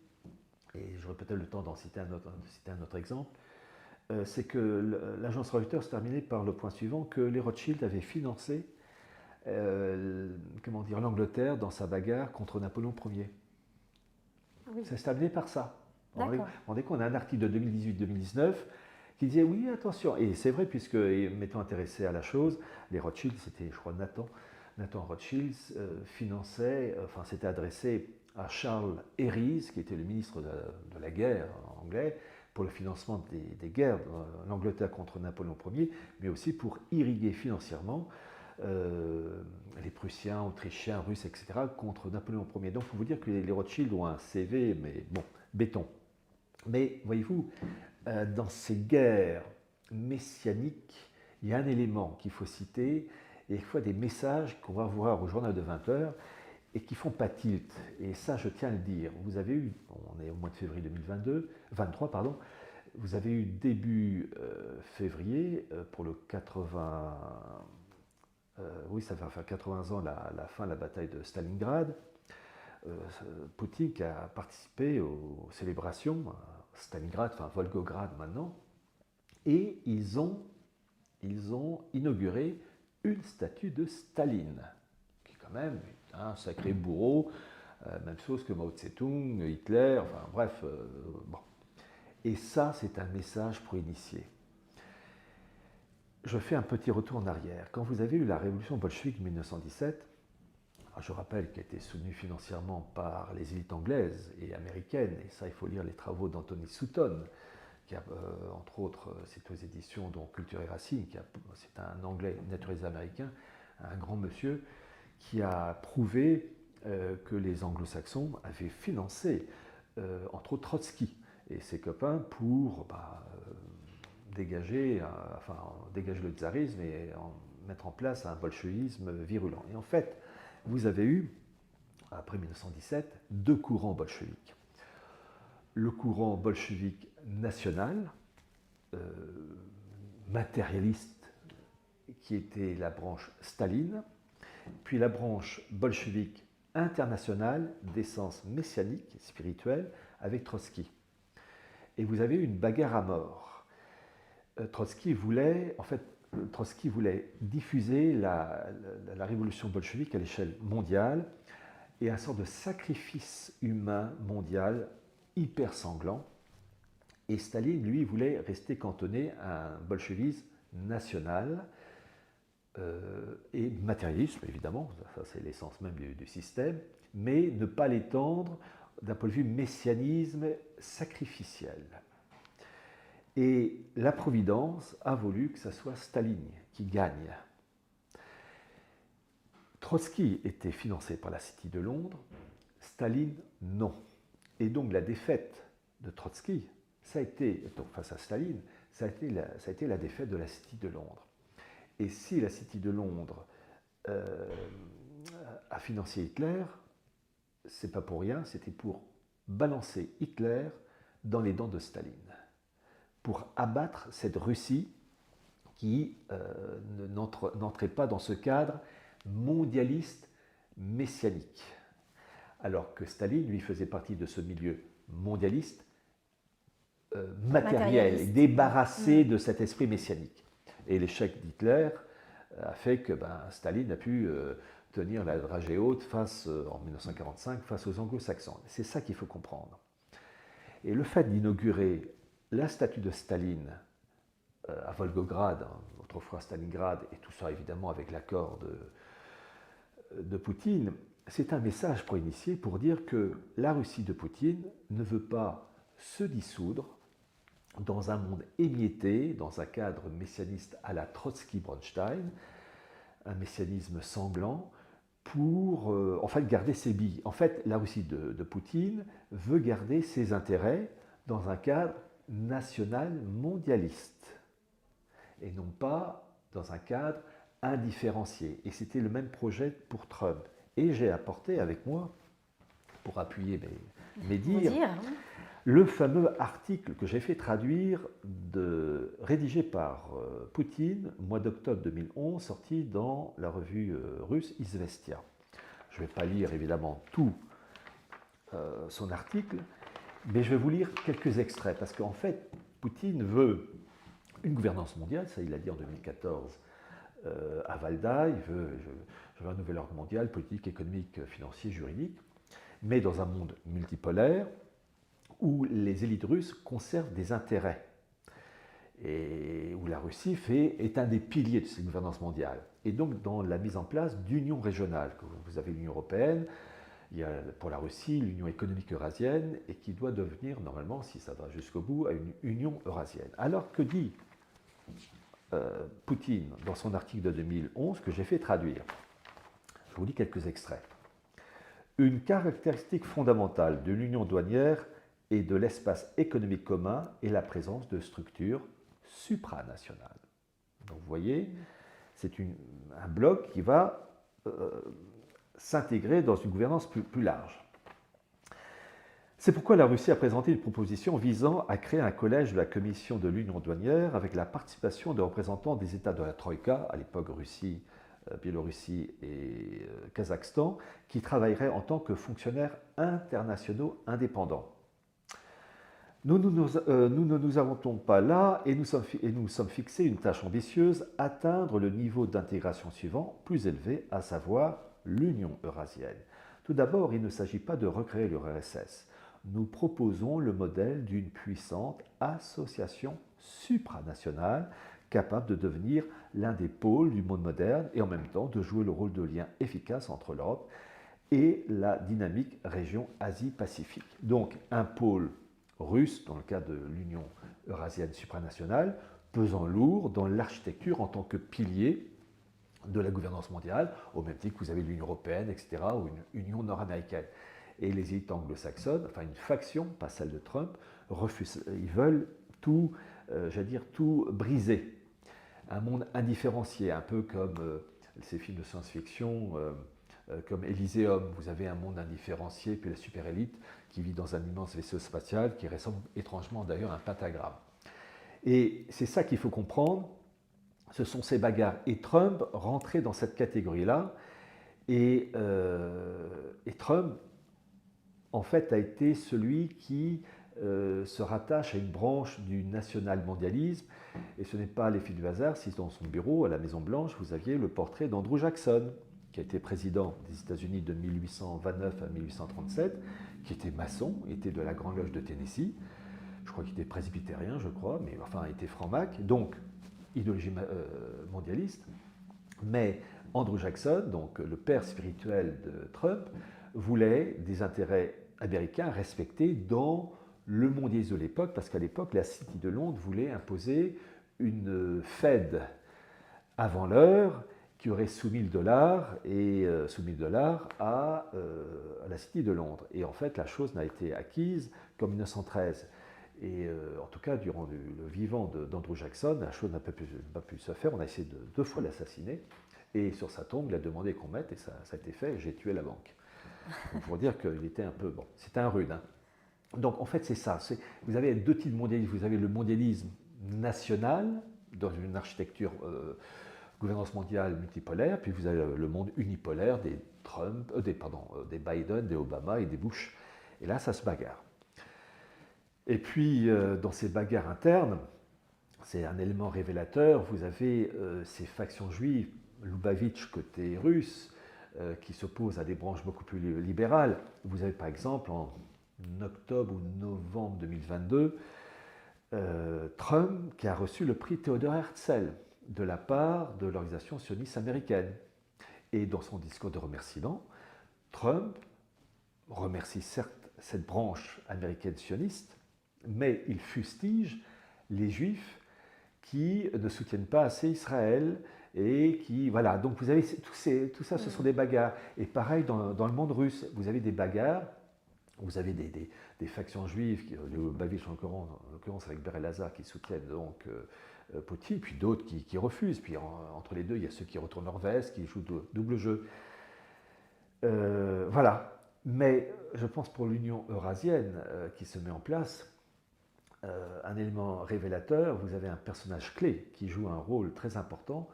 Et j'aurai peut-être le temps d'en citer un autre exemple. C'est que l'agence Reuters se terminait par le point suivant, que les Rothschild avaient financé l'Angleterre dans sa bagarre contre Napoléon Ier. Oui. Ça s'est amené par ça. Vous vous D'accord. rendez compte, on a un article de 2018-2019 qui disait oui, attention. Et c'est vrai, puisque, m'étant intéressé à la chose, les Rothschild, c'était, je crois, Nathan Rothschild, finançait, enfin, s'était adressé à Charles Herries, qui était le ministre de la guerre anglais, pour le financement des guerres, l'Angleterre contre Napoléon Ier, mais aussi pour irriguer financièrement les Prussiens, Autrichiens, Russes, etc., contre Napoléon Ier. Donc, il faut vous dire que les Rothschild ont un CV, mais bon, béton. Mais voyez-vous, dans ces guerres messianiques, il y a un élément qu'il faut citer, et il faut des messages qu'on va voir au journal de 20 heures et qui font pas tilt. Et ça, je tiens à le dire. Vous avez eu, on est au mois de février 23, pardon, vous avez eu début février pour le 80. Oui, ça va faire 80 ans la fin de la bataille de Stalingrad. Poutine qui a participé aux célébrations, Stalingrad, enfin Volgograd maintenant, et ils ont inauguré une statue de Staline, qui est quand même un sacré bourreau, même chose que Mao Tse-tung, Hitler, enfin bref, bon. Et ça, c'est un message pour initier. Je fais un petit retour en arrière. Quand vous avez eu la révolution bolchevique de 1917, je rappelle qu'elle a été soutenue financièrement par les élites anglaises et américaines, et ça, il faut lire les travaux d'Anthony Sutton, qui a, entre autres, c'est aux éditions dont Culture et Racines, c'est un anglais naturalisé américain, un grand monsieur, qui a prouvé que les anglo-saxons avaient financé, entre autres, Trotsky et ses copains pour dégager le tsarisme et mettre en place un bolchevisme virulent. Et en fait, vous avez eu, après 1917, deux courants bolcheviques. Le courant bolchevique national, matérialiste, qui était la branche Staline, puis la branche bolchevique internationale, d'essence messianique, spirituelle, avec Trotsky. Et vous avez eu une bagarre à mort. Trotsky voulait diffuser la révolution bolchevique à l'échelle mondiale et un sort de sacrifice humain mondial hyper sanglant. Et Staline, lui, voulait rester cantonné à un bolchevisme national et matérialisme, évidemment, ça c'est l'essence même du système, mais ne pas l'étendre d'un point de vue messianisme sacrificiel. Et la Providence a voulu que ce soit Staline qui gagne. Trotsky était financé par la City de Londres, Staline non. Et donc la défaite de Trotsky, ça a été, donc face à Staline, ça a été la défaite de la City de Londres. Et si la City de Londres a financé Hitler, c'est pas pour rien, c'était pour balancer Hitler dans les dents de Staline, pour abattre cette Russie qui n'entrait pas dans ce cadre mondialiste messianique. Alors que Staline, lui, faisait partie de ce milieu mondialiste matériel, débarrassé de cet esprit messianique. Et l'échec d'Hitler a fait que Staline a pu tenir la dragée haute en 1945 face aux anglo-saxons. C'est ça qu'il faut comprendre. Et le fait d'inaugurer la statue de Staline à Volgograd, autrefois Stalingrad, et tout ça évidemment avec l'accord de Poutine, c'est un message pour initier, pour dire que la Russie de Poutine ne veut pas se dissoudre dans un monde émietté, dans un cadre messianiste à la Trotsky-Bronstein, un messianisme sanglant, pour en fait garder ses billes. En fait, la Russie de Poutine veut garder ses intérêts dans un cadre national mondialiste, et non pas dans un cadre indifférencié. Et c'était le même projet pour Trump. Et j'ai apporté avec moi, pour appuyer mes dires, le fameux article que j'ai fait traduire, rédigé par Poutine, au mois d'octobre 2011, sorti dans la revue russe Izvestia. Je ne vais pas lire évidemment tout son article, mais je vais vous lire quelques extraits, parce qu'en fait, Poutine veut une gouvernance mondiale, ça il l'a dit en 2014 à Valda, je veux un nouvel ordre mondial, politique, économique, financier, juridique. mais dans un monde multipolaire où les élites russes conservent des intérêts et où la Russie est un des piliers de cette gouvernance mondiale. Et donc dans la mise en place d'unions régionales. Vous avez l'Union européenne, il y a pour la Russie l'Union économique eurasienne, et qui doit devenir normalement, si ça va jusqu'au bout, à une Union eurasienne. Alors que dit Poutine dans son article de 2011 que j'ai fait traduire? Je vous lis quelques extraits. Une caractéristique fondamentale de l'union douanière et de l'espace économique commun est la présence de structures supranationales. Donc vous voyez, c'est un bloc qui va s'intégrer dans une gouvernance plus large. C'est pourquoi la Russie a présenté une proposition visant à créer un collège de la Commission de l'Union douanière avec la participation de représentants des États de la Troïka, à l'époque Russie, Biélorussie et Kazakhstan, qui travailleraient en tant que fonctionnaires internationaux indépendants. Nous ne nous avons pas là et nous sommes fixés une tâche ambitieuse, atteindre le niveau d'intégration suivant, plus élevé, à savoir l'Union eurasienne. Tout d'abord, il ne s'agit pas de recréer l'URSS. Nous proposons le modèle d'une puissante association supranationale capable de devenir l'un des pôles du monde moderne et en même temps de jouer le rôle de lien efficace entre l'Europe et la dynamique région Asie-Pacifique. Donc un pôle russe, dans le cas de l'Union eurasienne supranationale, pesant lourd dans l'architecture en tant que pilier de la gouvernance mondiale, au même titre que vous avez l'Union européenne, etc., ou une Union nord-américaine. Et les élites anglo-saxonnes, enfin une faction, pas celle de Trump, refusent, ils veulent tout, tout briser. Un monde indifférencié, un peu comme ces films de science-fiction, comme Elyséeum. Vous avez un monde indifférencié, puis la super-élite qui vit dans un immense vaisseau spatial qui ressemble étrangement d'ailleurs à un pentagramme. Et c'est ça qu'il faut comprendre. Ce sont ces bagarres. Et Trump rentrait dans cette catégorie-là. Et Trump, en fait, a été celui qui se rattache à une branche du national-mondialisme. Et ce n'est pas l'effet du hasard si dans son bureau, à la Maison-Blanche, vous aviez le portrait d'Andrew Jackson, qui a été président des États-Unis de 1829 à 1837, qui était maçon, était de la Grande Loge de Tennessee. Je crois qu'il était presbytérien, je crois, mais enfin, il était franc-mac. Donc, idéologie mondialiste, mais Andrew Jackson, donc le père spirituel de Trump, voulait des intérêts américains respectés dans le mondialisme de l'époque, parce qu'à l'époque, la City de Londres voulait imposer une Fed avant l'heure qui aurait soumis le dollar à la City de Londres. Et en fait, la chose n'a été acquise qu'en 1913. Et en tout cas, durant le vivant d'Andrew Jackson, la chose n'a pas pu se faire. On a essayé de 2 fois l'assassiner. Et sur sa tombe, il a demandé qu'on mette, et ça a été fait, et j'ai tué la banque. Donc, pour dire qu'il était un peu... Bon, c'était un rude. Hein. Donc en fait, c'est ça. Vous avez 2 types de mondialisme. Vous avez le mondialisme national, dans une architecture gouvernance mondiale multipolaire, puis vous avez le monde unipolaire des Trump, des Biden, des Obama et des Bush. Et là, ça se bagarre. Et puis, dans ces bagarres internes, c'est un élément révélateur, vous avez ces factions juives, Lubavitch côté russe, qui s'opposent à des branches beaucoup plus libérales. Vous avez par exemple, en octobre ou novembre 2022, Trump qui a reçu le prix Theodor Herzl de la part de l'organisation sioniste américaine. Et dans son discours de remerciement, Trump remercie certes cette branche américaine sioniste, mais il fustige les Juifs qui ne soutiennent pas assez Israël et qui... Voilà, donc vous avez tout ça, ce sont des bagarres. Et pareil, dans le monde russe, vous avez des bagarres, vous avez des factions juives, le Bavitch en l'occurrence avec Ber el-Hazar qui soutiennent donc Poutine, puis d'autres qui refusent. Puis entre les deux, il y a ceux qui retournent leur veste, qui jouent double jeu. Voilà. Mais je pense pour l'Union eurasienne qui se met en place, un élément révélateur, vous avez un personnage clé qui joue un rôle très important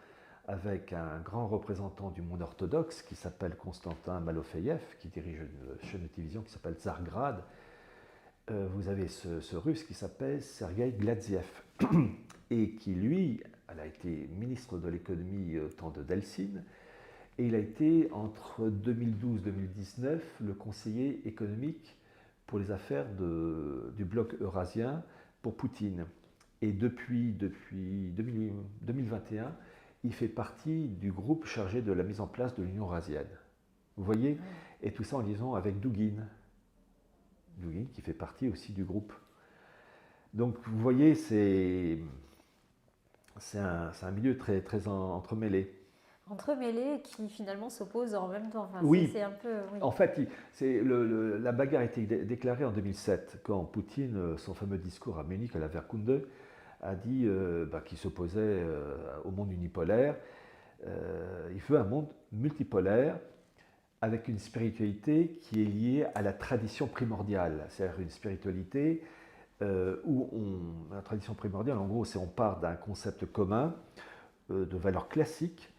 avec un grand représentant du monde orthodoxe qui s'appelle Konstantin Malofeyev, qui dirige une chaîne de télévision qui s'appelle Tsargrad. Vous avez ce russe qui s'appelle Sergueï Gladziev et qui, lui, elle a été ministre de l'économie au temps de Delcine Et il a été, entre 2012-2019, le conseiller économique pour les affaires du bloc eurasien pour Poutine. Et depuis 2021, il fait partie du groupe chargé de la mise en place de l'Union eurasienne. Vous voyez? Et tout ça en liaison avec Dugin. Dugin qui fait partie aussi du groupe. Donc vous voyez, c'est un milieu très, très entremêlé. Entremêlés qui finalement s'opposent en même temps. Enfin, Oui. c'est un peu. Oui. En fait, la bagarre a été déclarée en 2007 quand Poutine, son fameux discours à Munich, à la Wehrkunde, a dit qu'il s'opposait au monde unipolaire. Il veut un monde multipolaire avec une spiritualité qui est liée à la tradition primordiale, c'est-à-dire une spiritualité la tradition primordiale, en gros, c'est on part d'un concept commun, de valeurs classiques,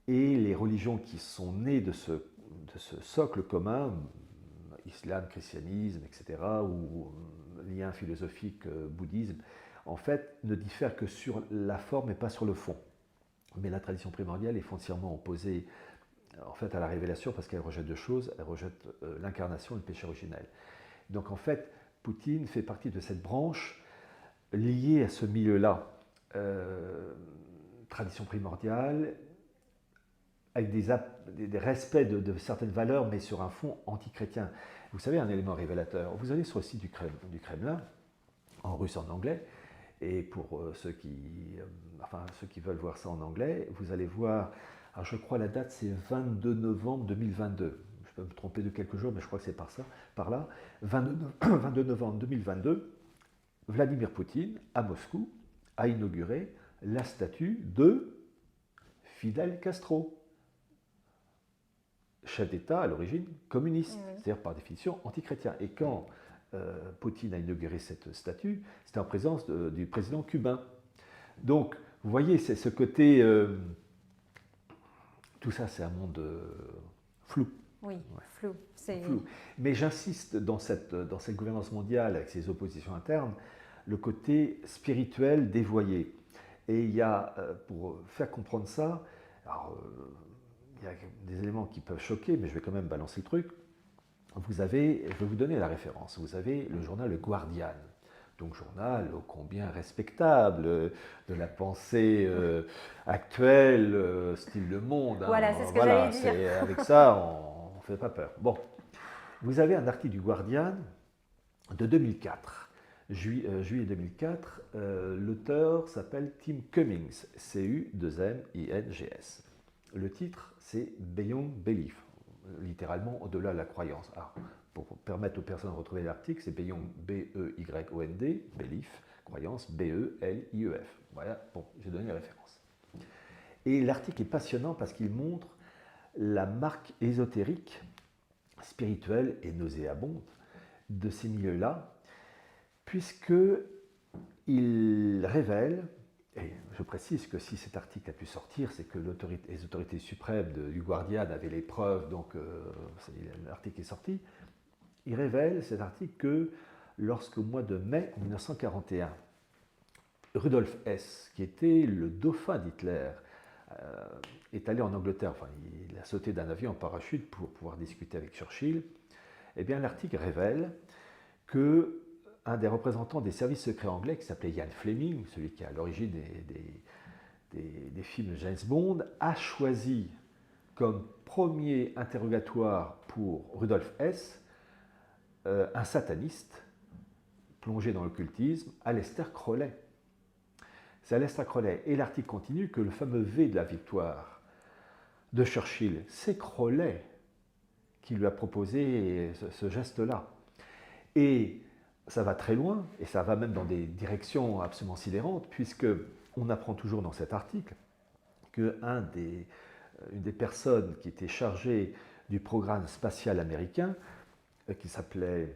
et les religions qui sont nées de ce socle commun, islam, christianisme, etc., ou lien philosophique, bouddhisme, en fait, ne diffèrent que sur la forme et pas sur le fond. Mais la tradition primordiale est foncièrement opposée en fait, à la révélation parce qu'elle rejette deux choses, elle rejette l'incarnation et le péché originel. Donc en fait, Poutine fait partie de cette branche liée à ce milieu-là, tradition primordiale, avec des respects de certaines valeurs, mais sur un fond anti-chrétien. Vous savez, un élément révélateur, vous allez sur le site du Kremlin, en russe et en anglais, et pour ceux qui veulent voir ça en anglais, vous allez voir, alors je crois la date c'est 22 novembre 2022, je peux me tromper de quelques jours, mais je crois que c'est par là, 22 novembre 2022, Vladimir Poutine, à Moscou, a inauguré la statue de Fidel Castro, chef d'État à l'origine communiste, c'est-à-dire par définition anti-chrétien. Et quand Poutine a inauguré cette statue, c'était en présence du président cubain. Donc, vous voyez, c'est ce côté... tout ça, c'est un monde flou. Oui, flou. Flou. Mais j'insiste dans cette gouvernance mondiale, avec ses oppositions internes, le côté spirituel dévoyé. Et il y a, pour faire comprendre ça, alors, il y a des éléments qui peuvent choquer, mais je vais quand même balancer le truc. Je vais vous donner la référence. Vous avez le journal Le Guardian, donc journal ô combien respectable de la pensée actuelle, style Le Monde. Voilà, c'est ce que j'allais dire. Avec ça, on ne fait pas peur. Bon, vous avez un article du Guardian de 2004, juillet 2004. L'auteur s'appelle Tim Cummings, C-U-2-M-I-N-G-S. Le titre, c'est Beyond Belief, littéralement au-delà de la croyance. Alors, pour permettre aux personnes de retrouver l'article, c'est Beyond, B-E-Y-O-N-D, Belief, croyance, B-E-L-I-E-F. Voilà, bon, j'ai donné la référence. Et l'article est passionnant parce qu'il montre la marque ésotérique, spirituelle et nauséabonde de ces milieux-là, puisqu'il révèle, et je précise que si cet article a pu sortir, c'est que les autorités suprêmes du Guardian avaient les preuves, donc l'article est sorti. Il révèle, cet article, que lorsqu'au mois de mai 1941, Rudolf Hess, qui était le dauphin d'Hitler, est allé en Angleterre, enfin il a sauté d'un avion en parachute pour pouvoir discuter avec Churchill, eh bien l'article révèle que un des représentants des services secrets anglais, qui s'appelait Ian Fleming, celui qui est à l'origine des films James Bond, a choisi comme premier interrogatoire pour Rudolf Hess un sataniste plongé dans l'occultisme, Aleister Crowley. C'est Aleister Crowley. Et l'article continue que le fameux V de la victoire de Churchill, c'est Crowley qui lui a proposé ce geste-là. Et ça va très loin, et ça va même dans des directions absolument sidérantes, puisqu'on apprend toujours dans cet article qu'une des personnes qui était chargée du programme spatial américain, qui s'appelait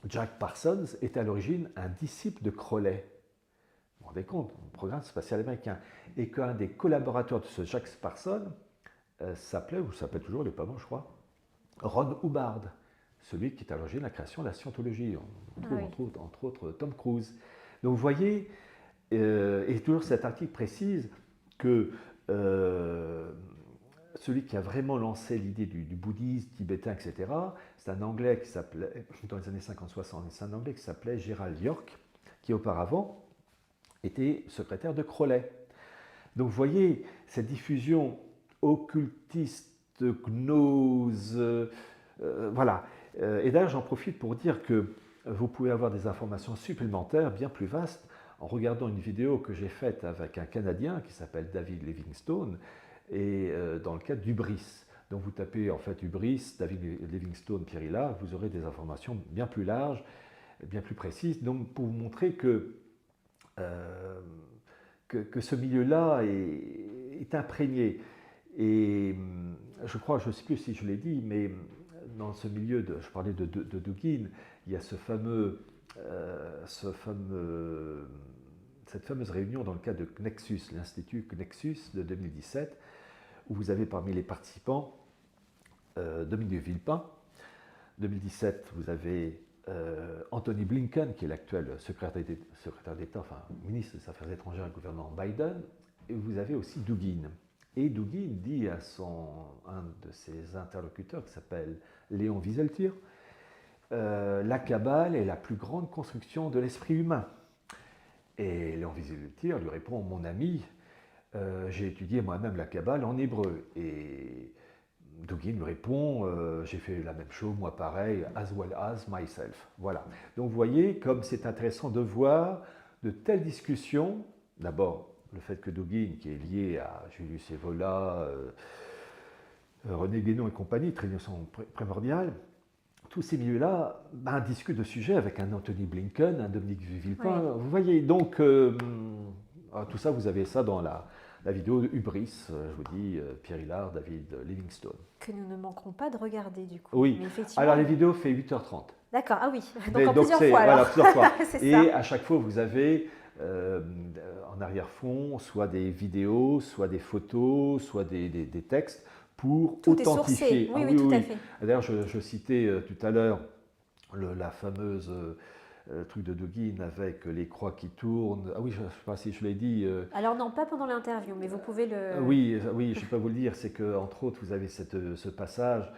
Jack Parsons, était à l'origine un disciple de Crowley. Vous vous rendez compte, le programme spatial américain. Et qu'un des collaborateurs de ce Jack Parsons s'appelait, ou s'appelle toujours, il n'est pas mort, je crois, Ron Hubbard, celui qui est à l'origine de la création de la scientologie. On trouve entre autres Tom Cruise. Donc vous voyez, et toujours cet article précise que celui qui a vraiment lancé l'idée du bouddhisme tibétain, etc., c'est un Anglais qui s'appelait, dans les années 50-60, c'est un Anglais qui s'appelait Gerald York, qui auparavant était secrétaire de Crowley. Donc vous voyez, cette diffusion occultiste, gnose, voilà. Et d'ailleurs, j'en profite pour dire que vous pouvez avoir des informations supplémentaires bien plus vastes en regardant une vidéo que j'ai faite avec un Canadien qui s'appelle David Livingstone, et dans le cadre d'Hubris. Donc vous tapez en fait Hubris, David Livingstone, Pierre Hillard, vous aurez des informations bien plus larges, bien plus précises, donc pour vous montrer que ce milieu-là est imprégné. Et je crois, je ne sais plus si je l'ai dit, mais dans ce milieu, je parlais de Dugin, il y a cette fameuse réunion dans le cadre de Nexus, l'Institut Nexus de 2017, où vous avez parmi les participants Dominique Villepin. 2017, vous avez Anthony Blinken, qui est l'actuel secrétaire d'État, enfin ministre des Affaires étrangères du gouvernement Biden, et vous avez aussi Dugin. Et Dugin dit à un de ses interlocuteurs, qui s'appelle Léon Wieseltier, la Kabbale est la plus grande construction de l'esprit humain. Et Léon Wieseltier lui répond, mon ami, j'ai étudié moi-même la Kabbale en hébreu. Et Dugin lui répond, j'ai fait la même chose, moi pareil, as well as myself. Voilà. Donc vous voyez comme c'est intéressant de voir de telles discussions, d'abord le fait que Dugin, qui est lié à Julius Evola, René Guénon et compagnie, très primordial, tous ces milieux-là discutent de sujets avec un Anthony Blinken, un Dominique Villepin. Oui. Vous voyez, donc tout ça, vous avez ça dans la vidéo de Hubris, je vous dis, Pierre Hillard, David Livingstone. Que nous ne manquerons pas de regarder du coup. Oui, alors les vidéos fait 8h30. D'accord, ah oui, donc en plusieurs fois. Voilà, plusieurs fois. Et ça. À chaque fois, vous avez en arrière-fond soit des vidéos, soit des photos, soit des textes pour tout authentifier. Est sourcé. Oui, tout à fait. D'ailleurs, je citais tout à l'heure la fameuse truc de Dugin avec les croix qui tournent. Ah oui, je ne sais pas si je l'ai dit. Alors non, pas pendant l'interview, mais vous pouvez le... Oui, je peux vous le dire, c'est qu'entre autres, vous avez ce passage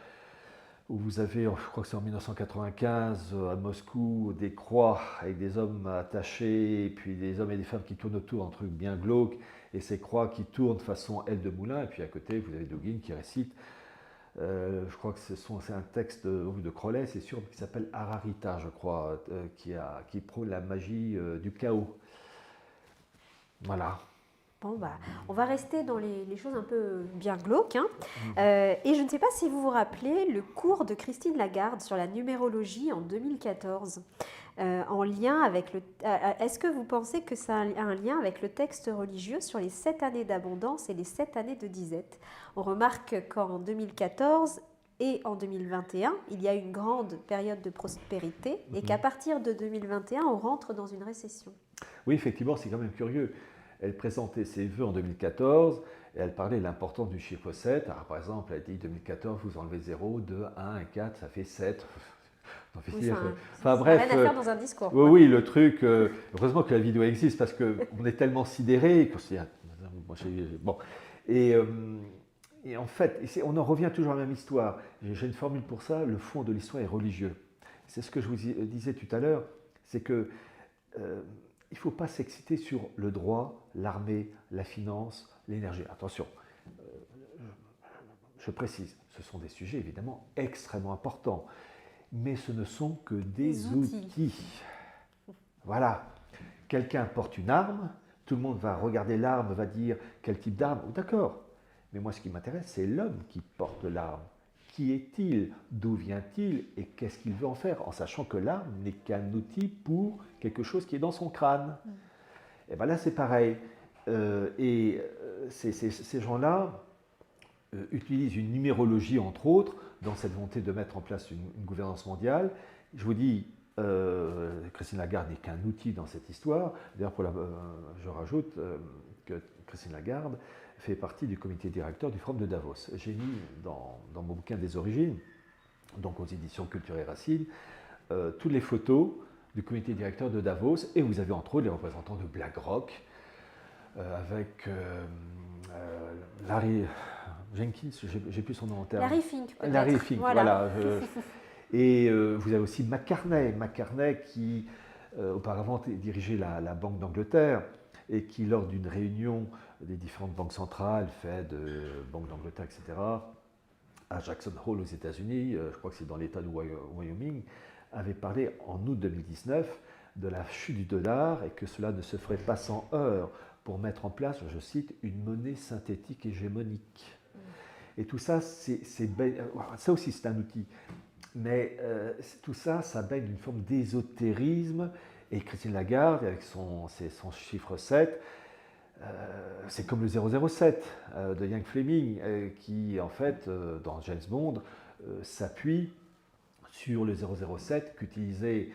où vous avez, je crois que c'est en 1995, à Moscou, des croix avec des hommes attachés, et puis des hommes et des femmes qui tournent autour, un truc bien glauque, et ces croix qui tournent façon aile de moulin, et puis à côté, vous avez Dugin qui récite, je crois que c'est un texte de Crowley, c'est sûr, qui s'appelle Hararita, je crois, qui prône la magie du chaos. Voilà. Bon, on va rester dans les choses un peu bien glauques. Hein. Et je ne sais pas si vous vous rappelez le cours de Christine Lagarde sur la numérologie en 2014, en lien avec le... Est-ce que vous pensez que ça a un lien avec le texte religieux sur les 7 années d'abondance et les 7 années de disette? On remarque qu'en 2014 et en 2021, il y a une grande période de prospérité et qu'à partir de 2021, on rentre dans une récession. Oui, effectivement, c'est quand même curieux. Elle présentait ses vœux en 2014 et elle parlait de l'importance du chiffre 7. Alors, par exemple, elle dit 2014, vous enlevez 0, 2, 1 et 4, ça fait 7. Oui, enfin bref, rien à faire dans un discours. Oui, le truc, heureusement que la vidéo existe parce qu'on est tellement sidérés qu'on se dit, bon. Et en fait, on en revient toujours à la même histoire. J'ai une formule pour ça, le fond de l'histoire est religieux. C'est ce que je vous disais tout à l'heure, c'est que il ne faut pas s'exciter sur le droit, l'armée, la finance, l'énergie. Attention, je précise, ce sont des sujets évidemment extrêmement importants, mais ce ne sont que des outils. Voilà, quelqu'un porte une arme, tout le monde va regarder l'arme, va dire quel type d'arme, d'accord, mais moi ce qui m'intéresse, c'est l'homme qui porte l'arme. Qui est-il? D'où vient-il? Et qu'est-ce qu'il veut en faire? En sachant que l'arme n'est qu'un outil pour quelque chose qui est dans son crâne. Et bien là, c'est pareil. Ces gens-là utilisent une numérologie, entre autres, dans cette volonté de mettre en place une gouvernance mondiale. Je vous dis, Christine Lagarde n'est qu'un outil dans cette histoire. D'ailleurs, je rajoute que Christine Lagarde fait partie du comité directeur du Forum de Davos. J'ai mis dans mon bouquin des origines, donc aux éditions Culture et Racines, toutes les photos du comité directeur de Davos, et vous avez entre autres les représentants de BlackRock, avec Larry Jenkins, j'ai plus son nom en tête. Larry Fink, peut-être. Larry Fink, voilà. Et vous avez aussi McCartney qui auparavant dirigeait la Banque d'Angleterre et qui, lors d'une réunion des différentes banques centrales, Fed, Banque d'Angleterre, etc., à Jackson Hole aux États-Unis, je crois que c'est dans l'État du Wyoming, avait parlé en août 2019 de la chute du dollar et que cela ne se ferait pas sans heurts pour mettre en place, je cite, une monnaie synthétique hégémonique. Et tout ça, ça aussi c'est un outil. Mais tout ça, ça baigne d'une forme d'ésotérisme. Et Christine Lagarde, avec son chiffre 7, c'est comme le 007 de Ian Fleming, qui, en fait, dans James Bond, s'appuie sur le 007 qu'utilisait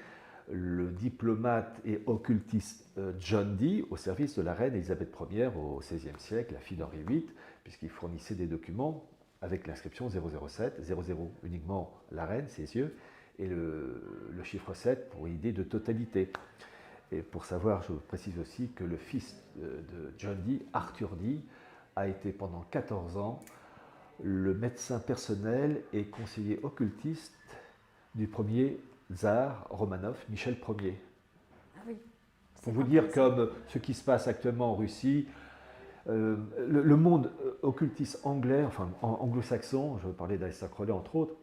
le diplomate et occultiste John Dee au service de la reine Élisabeth Ier au XVIe siècle, la fille d'Henri VIII, puisqu'il fournissait des documents avec l'inscription 007, 00 uniquement la reine, ses yeux, et le chiffre 7 pour idée de totalité. Et pour savoir, je précise aussi que le fils de John Dee, Arthur Dee, a été pendant 14 ans le médecin personnel et conseiller occultiste du premier tsar Romanov, Michel Ier. Ah oui. Pour vous dire, comme ce qui se passe actuellement en Russie, le monde occultiste anglais, enfin anglo-saxon, je veux parler d'Aleister Crowley entre autres,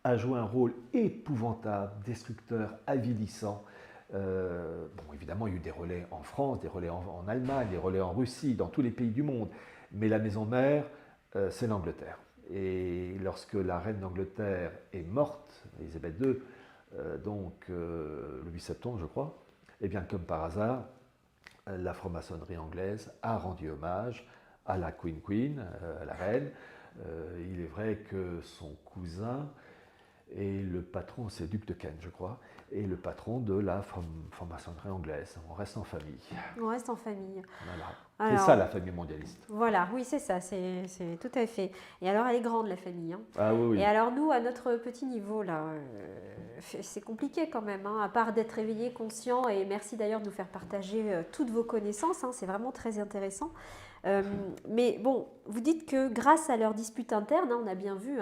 a joué un rôle épouvantable, destructeur, avilissant. Bon, évidemment, il y a eu des relais en France, des relais en Allemagne, des relais en Russie, dans tous les pays du monde. Mais la maison mère, c'est l'Angleterre. Et lorsque la reine d'Angleterre est morte, Élisabeth II, le 8 septembre, je crois, et bien comme par hasard, la franc-maçonnerie anglaise a rendu hommage à la Queen, à la reine. Il est vrai que son cousin est le patron, c'est duc de Kent, je crois, est le patron de la franc-maçonnerie anglaise. On reste en famille. On reste en famille. Voilà. Alors, c'est ça la famille mondialiste. Voilà, oui, c'est ça, c'est tout à fait. Et alors, elle est grande, la famille. Hein. Ah oui, oui. Et alors, nous, à notre petit niveau, là, c'est compliqué quand même, hein, à part d'être éveillé, conscient, et merci d'ailleurs de nous faire partager toutes vos connaissances, hein, c'est vraiment très intéressant. Mais bon, vous dites que grâce à leurs disputes internes, hein, on a bien vu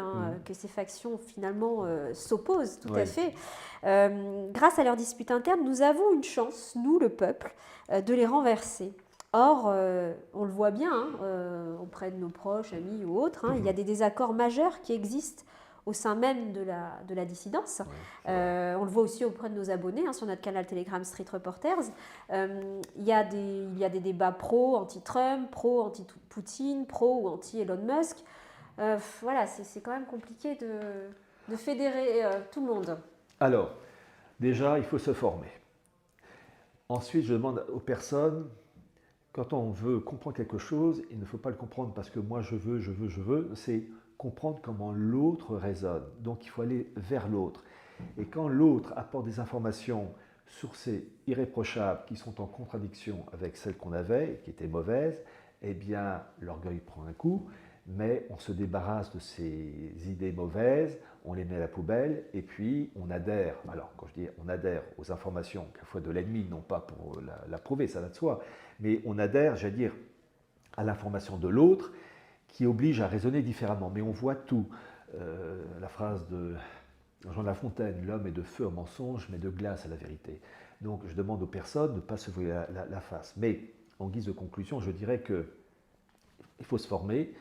que ces factions finalement s'opposent tout à fait. Grâce à leurs disputes internes, nous avons une chance, nous le peuple, de les renverser. Or, on le voit bien auprès de nos proches, amis ou autres, il y a des désaccords majeurs qui existent au sein même de la dissidence. On le voit aussi auprès de nos abonnés sur notre canal Telegram Street Reporters. Il y a des débats pro-anti-Trump, pro-anti-Poutine, pro ou anti-Elon Musk. Voilà, c'est quand même compliqué de fédérer tout le monde. Alors, déjà, il faut se former. Ensuite, je demande aux personnes, quand on veut comprendre quelque chose, il ne faut pas le comprendre parce que moi je veux, c'est comprendre comment l'autre raisonne. Donc il faut aller vers l'autre. Et quand l'autre apporte des informations sourcées, irréprochables, qui sont en contradiction avec celles qu'on avait, qui étaient mauvaises, eh bien l'orgueil prend un coup, mais on se débarrasse de ces idées mauvaises, on les met à la poubelle, et puis on adhère. Alors quand je dis on adhère aux informations, quelquefois de l'ennemi, non pas pour la prouver, ça va de soi, mais on adhère, j'allais dire, à l'information de l'autre, qui oblige à raisonner différemment. Mais on voit tout. La phrase de Jean de La Fontaine, l'homme est de feu au mensonge, mais de glace à la vérité. Donc je demande aux personnes de ne pas se voiler la face. Mais en guise de conclusion, je dirais qu'il faut se former,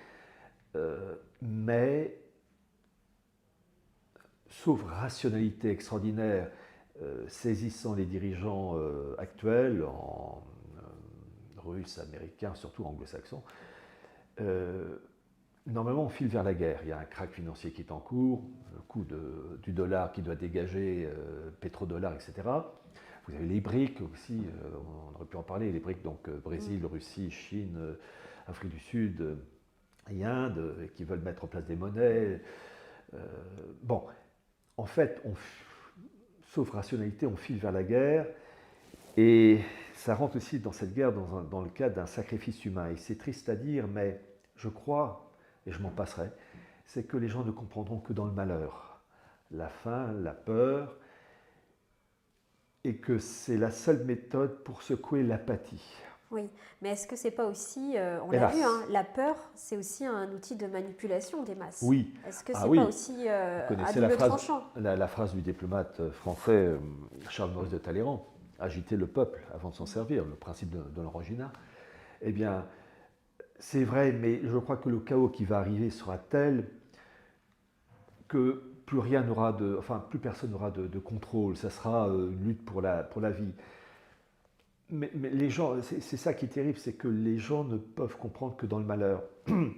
mais sauf rationalité extraordinaire, saisissant les dirigeants actuels, russes, américains, surtout anglo-saxons, normalement on file vers la guerre. Il y a un krach financier qui est en cours, le coût du dollar qui doit dégager, pétrodollar, etc. Vous avez les BRIC aussi, on aurait pu en parler, les BRIC, donc Brésil, Russie, Chine, Afrique du Sud et Inde, qui veulent mettre en place des monnaies. Bon, en fait, sauf rationalité, on file vers la guerre. Et ça rentre aussi dans cette guerre dans le cadre d'un sacrifice humain. Et c'est triste à dire, mais je crois, et je m'en passerai, c'est que les gens ne comprendront que dans le malheur, la faim, la peur, et que c'est la seule méthode pour secouer l'apathie. Oui, mais est-ce que c'est pas aussi, on l'a Hélas. vu, hein, la peur, c'est aussi un outil de manipulation des masses. Oui. Est-ce que Ah c'est oui. pas aussi Vous à connaissez double tranchant? la phrase du diplomate français Charles-Maurice de Talleyrand, agiter le peuple avant de s'en servir, le principe de l'orangina. Eh bien, c'est vrai, mais je crois que le chaos qui va arriver sera tel que plus personne n'aura de contrôle. Ça sera une lutte pour la vie. Mais les gens, c'est ça qui est terrible, c'est que les gens ne peuvent comprendre que dans le malheur. Il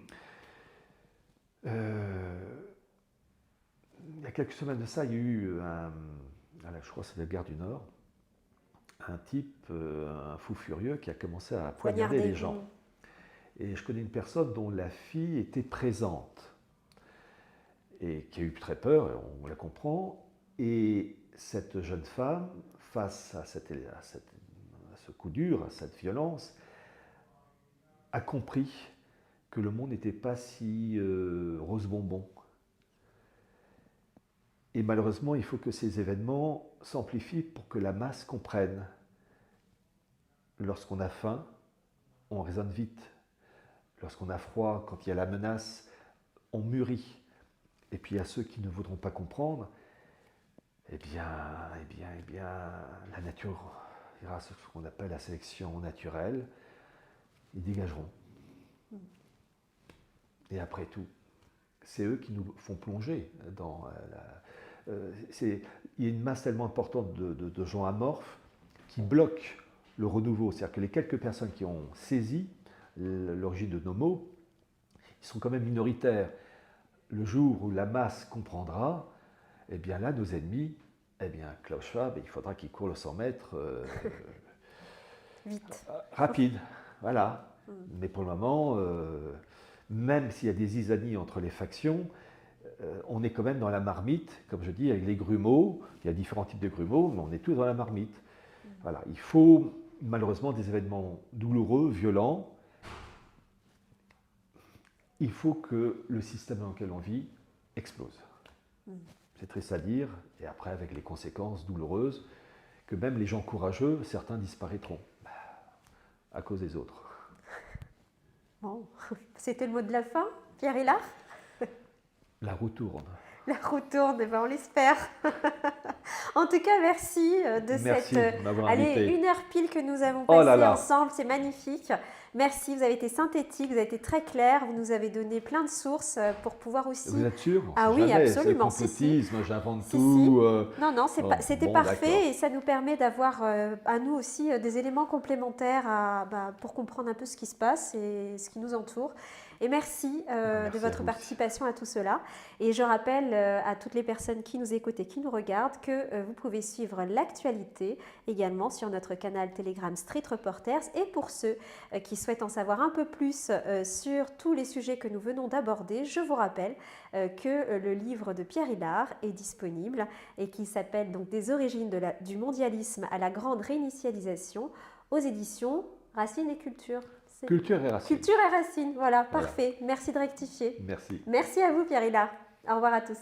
y a quelques semaines de ça, il y a eu je crois que c'est la guerre du Nord, un type, un fou furieux, qui a commencé à poignarder les gens. Et je connais une personne dont la fille était présente et qui a eu très peur, et on la comprend. Et cette jeune femme, face à ce coup dur, à cette violence, a compris que le monde n'était pas si rose bonbon. Et malheureusement, il faut que ces événements s'amplifient pour que la masse comprenne. Lorsqu'on a faim, on raisonne vite. Lorsqu'on a froid, quand il y a la menace, on mûrit. Et puis à ceux qui ne voudront pas comprendre, eh bien, la nature ira sur ce qu'on appelle la sélection naturelle. Ils dégageront. Et après tout, c'est eux qui nous font plonger dans il y a une masse tellement importante de gens amorphes qui bloquent le renouveau. C'est-à-dire que les quelques personnes qui ont saisi l'origine de nos mots, ils sont quand même minoritaires. Le jour où la masse comprendra, eh bien là, nos ennemis, eh bien Klaus Schwab, il faudra qu'il court le 100 mètres Vite. rapide. Voilà. Mais pour le moment, même s'il y a des zizanies entre les factions, on est quand même dans la marmite, comme je dis, avec les grumeaux. Il y a différents types de grumeaux, mais on est tous dans la marmite. Voilà. Il faut malheureusement des événements douloureux, violents. Il faut que le système dans lequel on vit explose. C'est triste à dire, et après avec les conséquences douloureuses, que même les gens courageux, certains disparaîtront à cause des autres. Bon, c'était le mot de la fin, Pierre Hillard? La roue tourne. La roue tourne, eh ben on l'espère. En tout cas, merci Merci de m'avoir invité. Allez, 1 heure pile que nous avons Oh là passée là. ensemble, c'est magnifique. Merci, vous avez été synthétique, vous avez été très clair, vous nous avez donné plein de sources pour pouvoir aussi... Vous êtes sûr? Ah oui, Jamais. absolument. C'est le complotisme, j'invente Si, tout. Non, c'était parfait d'accord. et ça nous permet d'avoir à nous aussi des éléments complémentaires pour comprendre un peu ce qui se passe et ce qui nous entoure. Et merci, Merci de votre à vous. participation à tout cela. Et je rappelle à toutes les personnes qui nous écoutent et qui nous regardent que vous pouvez suivre l'actualité également sur notre canal Telegram Street Reporters. Et pour ceux qui souhaitent en savoir un peu plus sur tous les sujets que nous venons d'aborder, je vous rappelle que le livre de Pierre Hillard est disponible et qui s'appelle donc Des origines du mondialisme à la grande réinitialisation aux éditions Racines et Culture. Culture et racine. Culture et Racines, voilà, parfait. Merci de rectifier. Merci. Merci à vous Pierre Hillard. Au revoir à tous.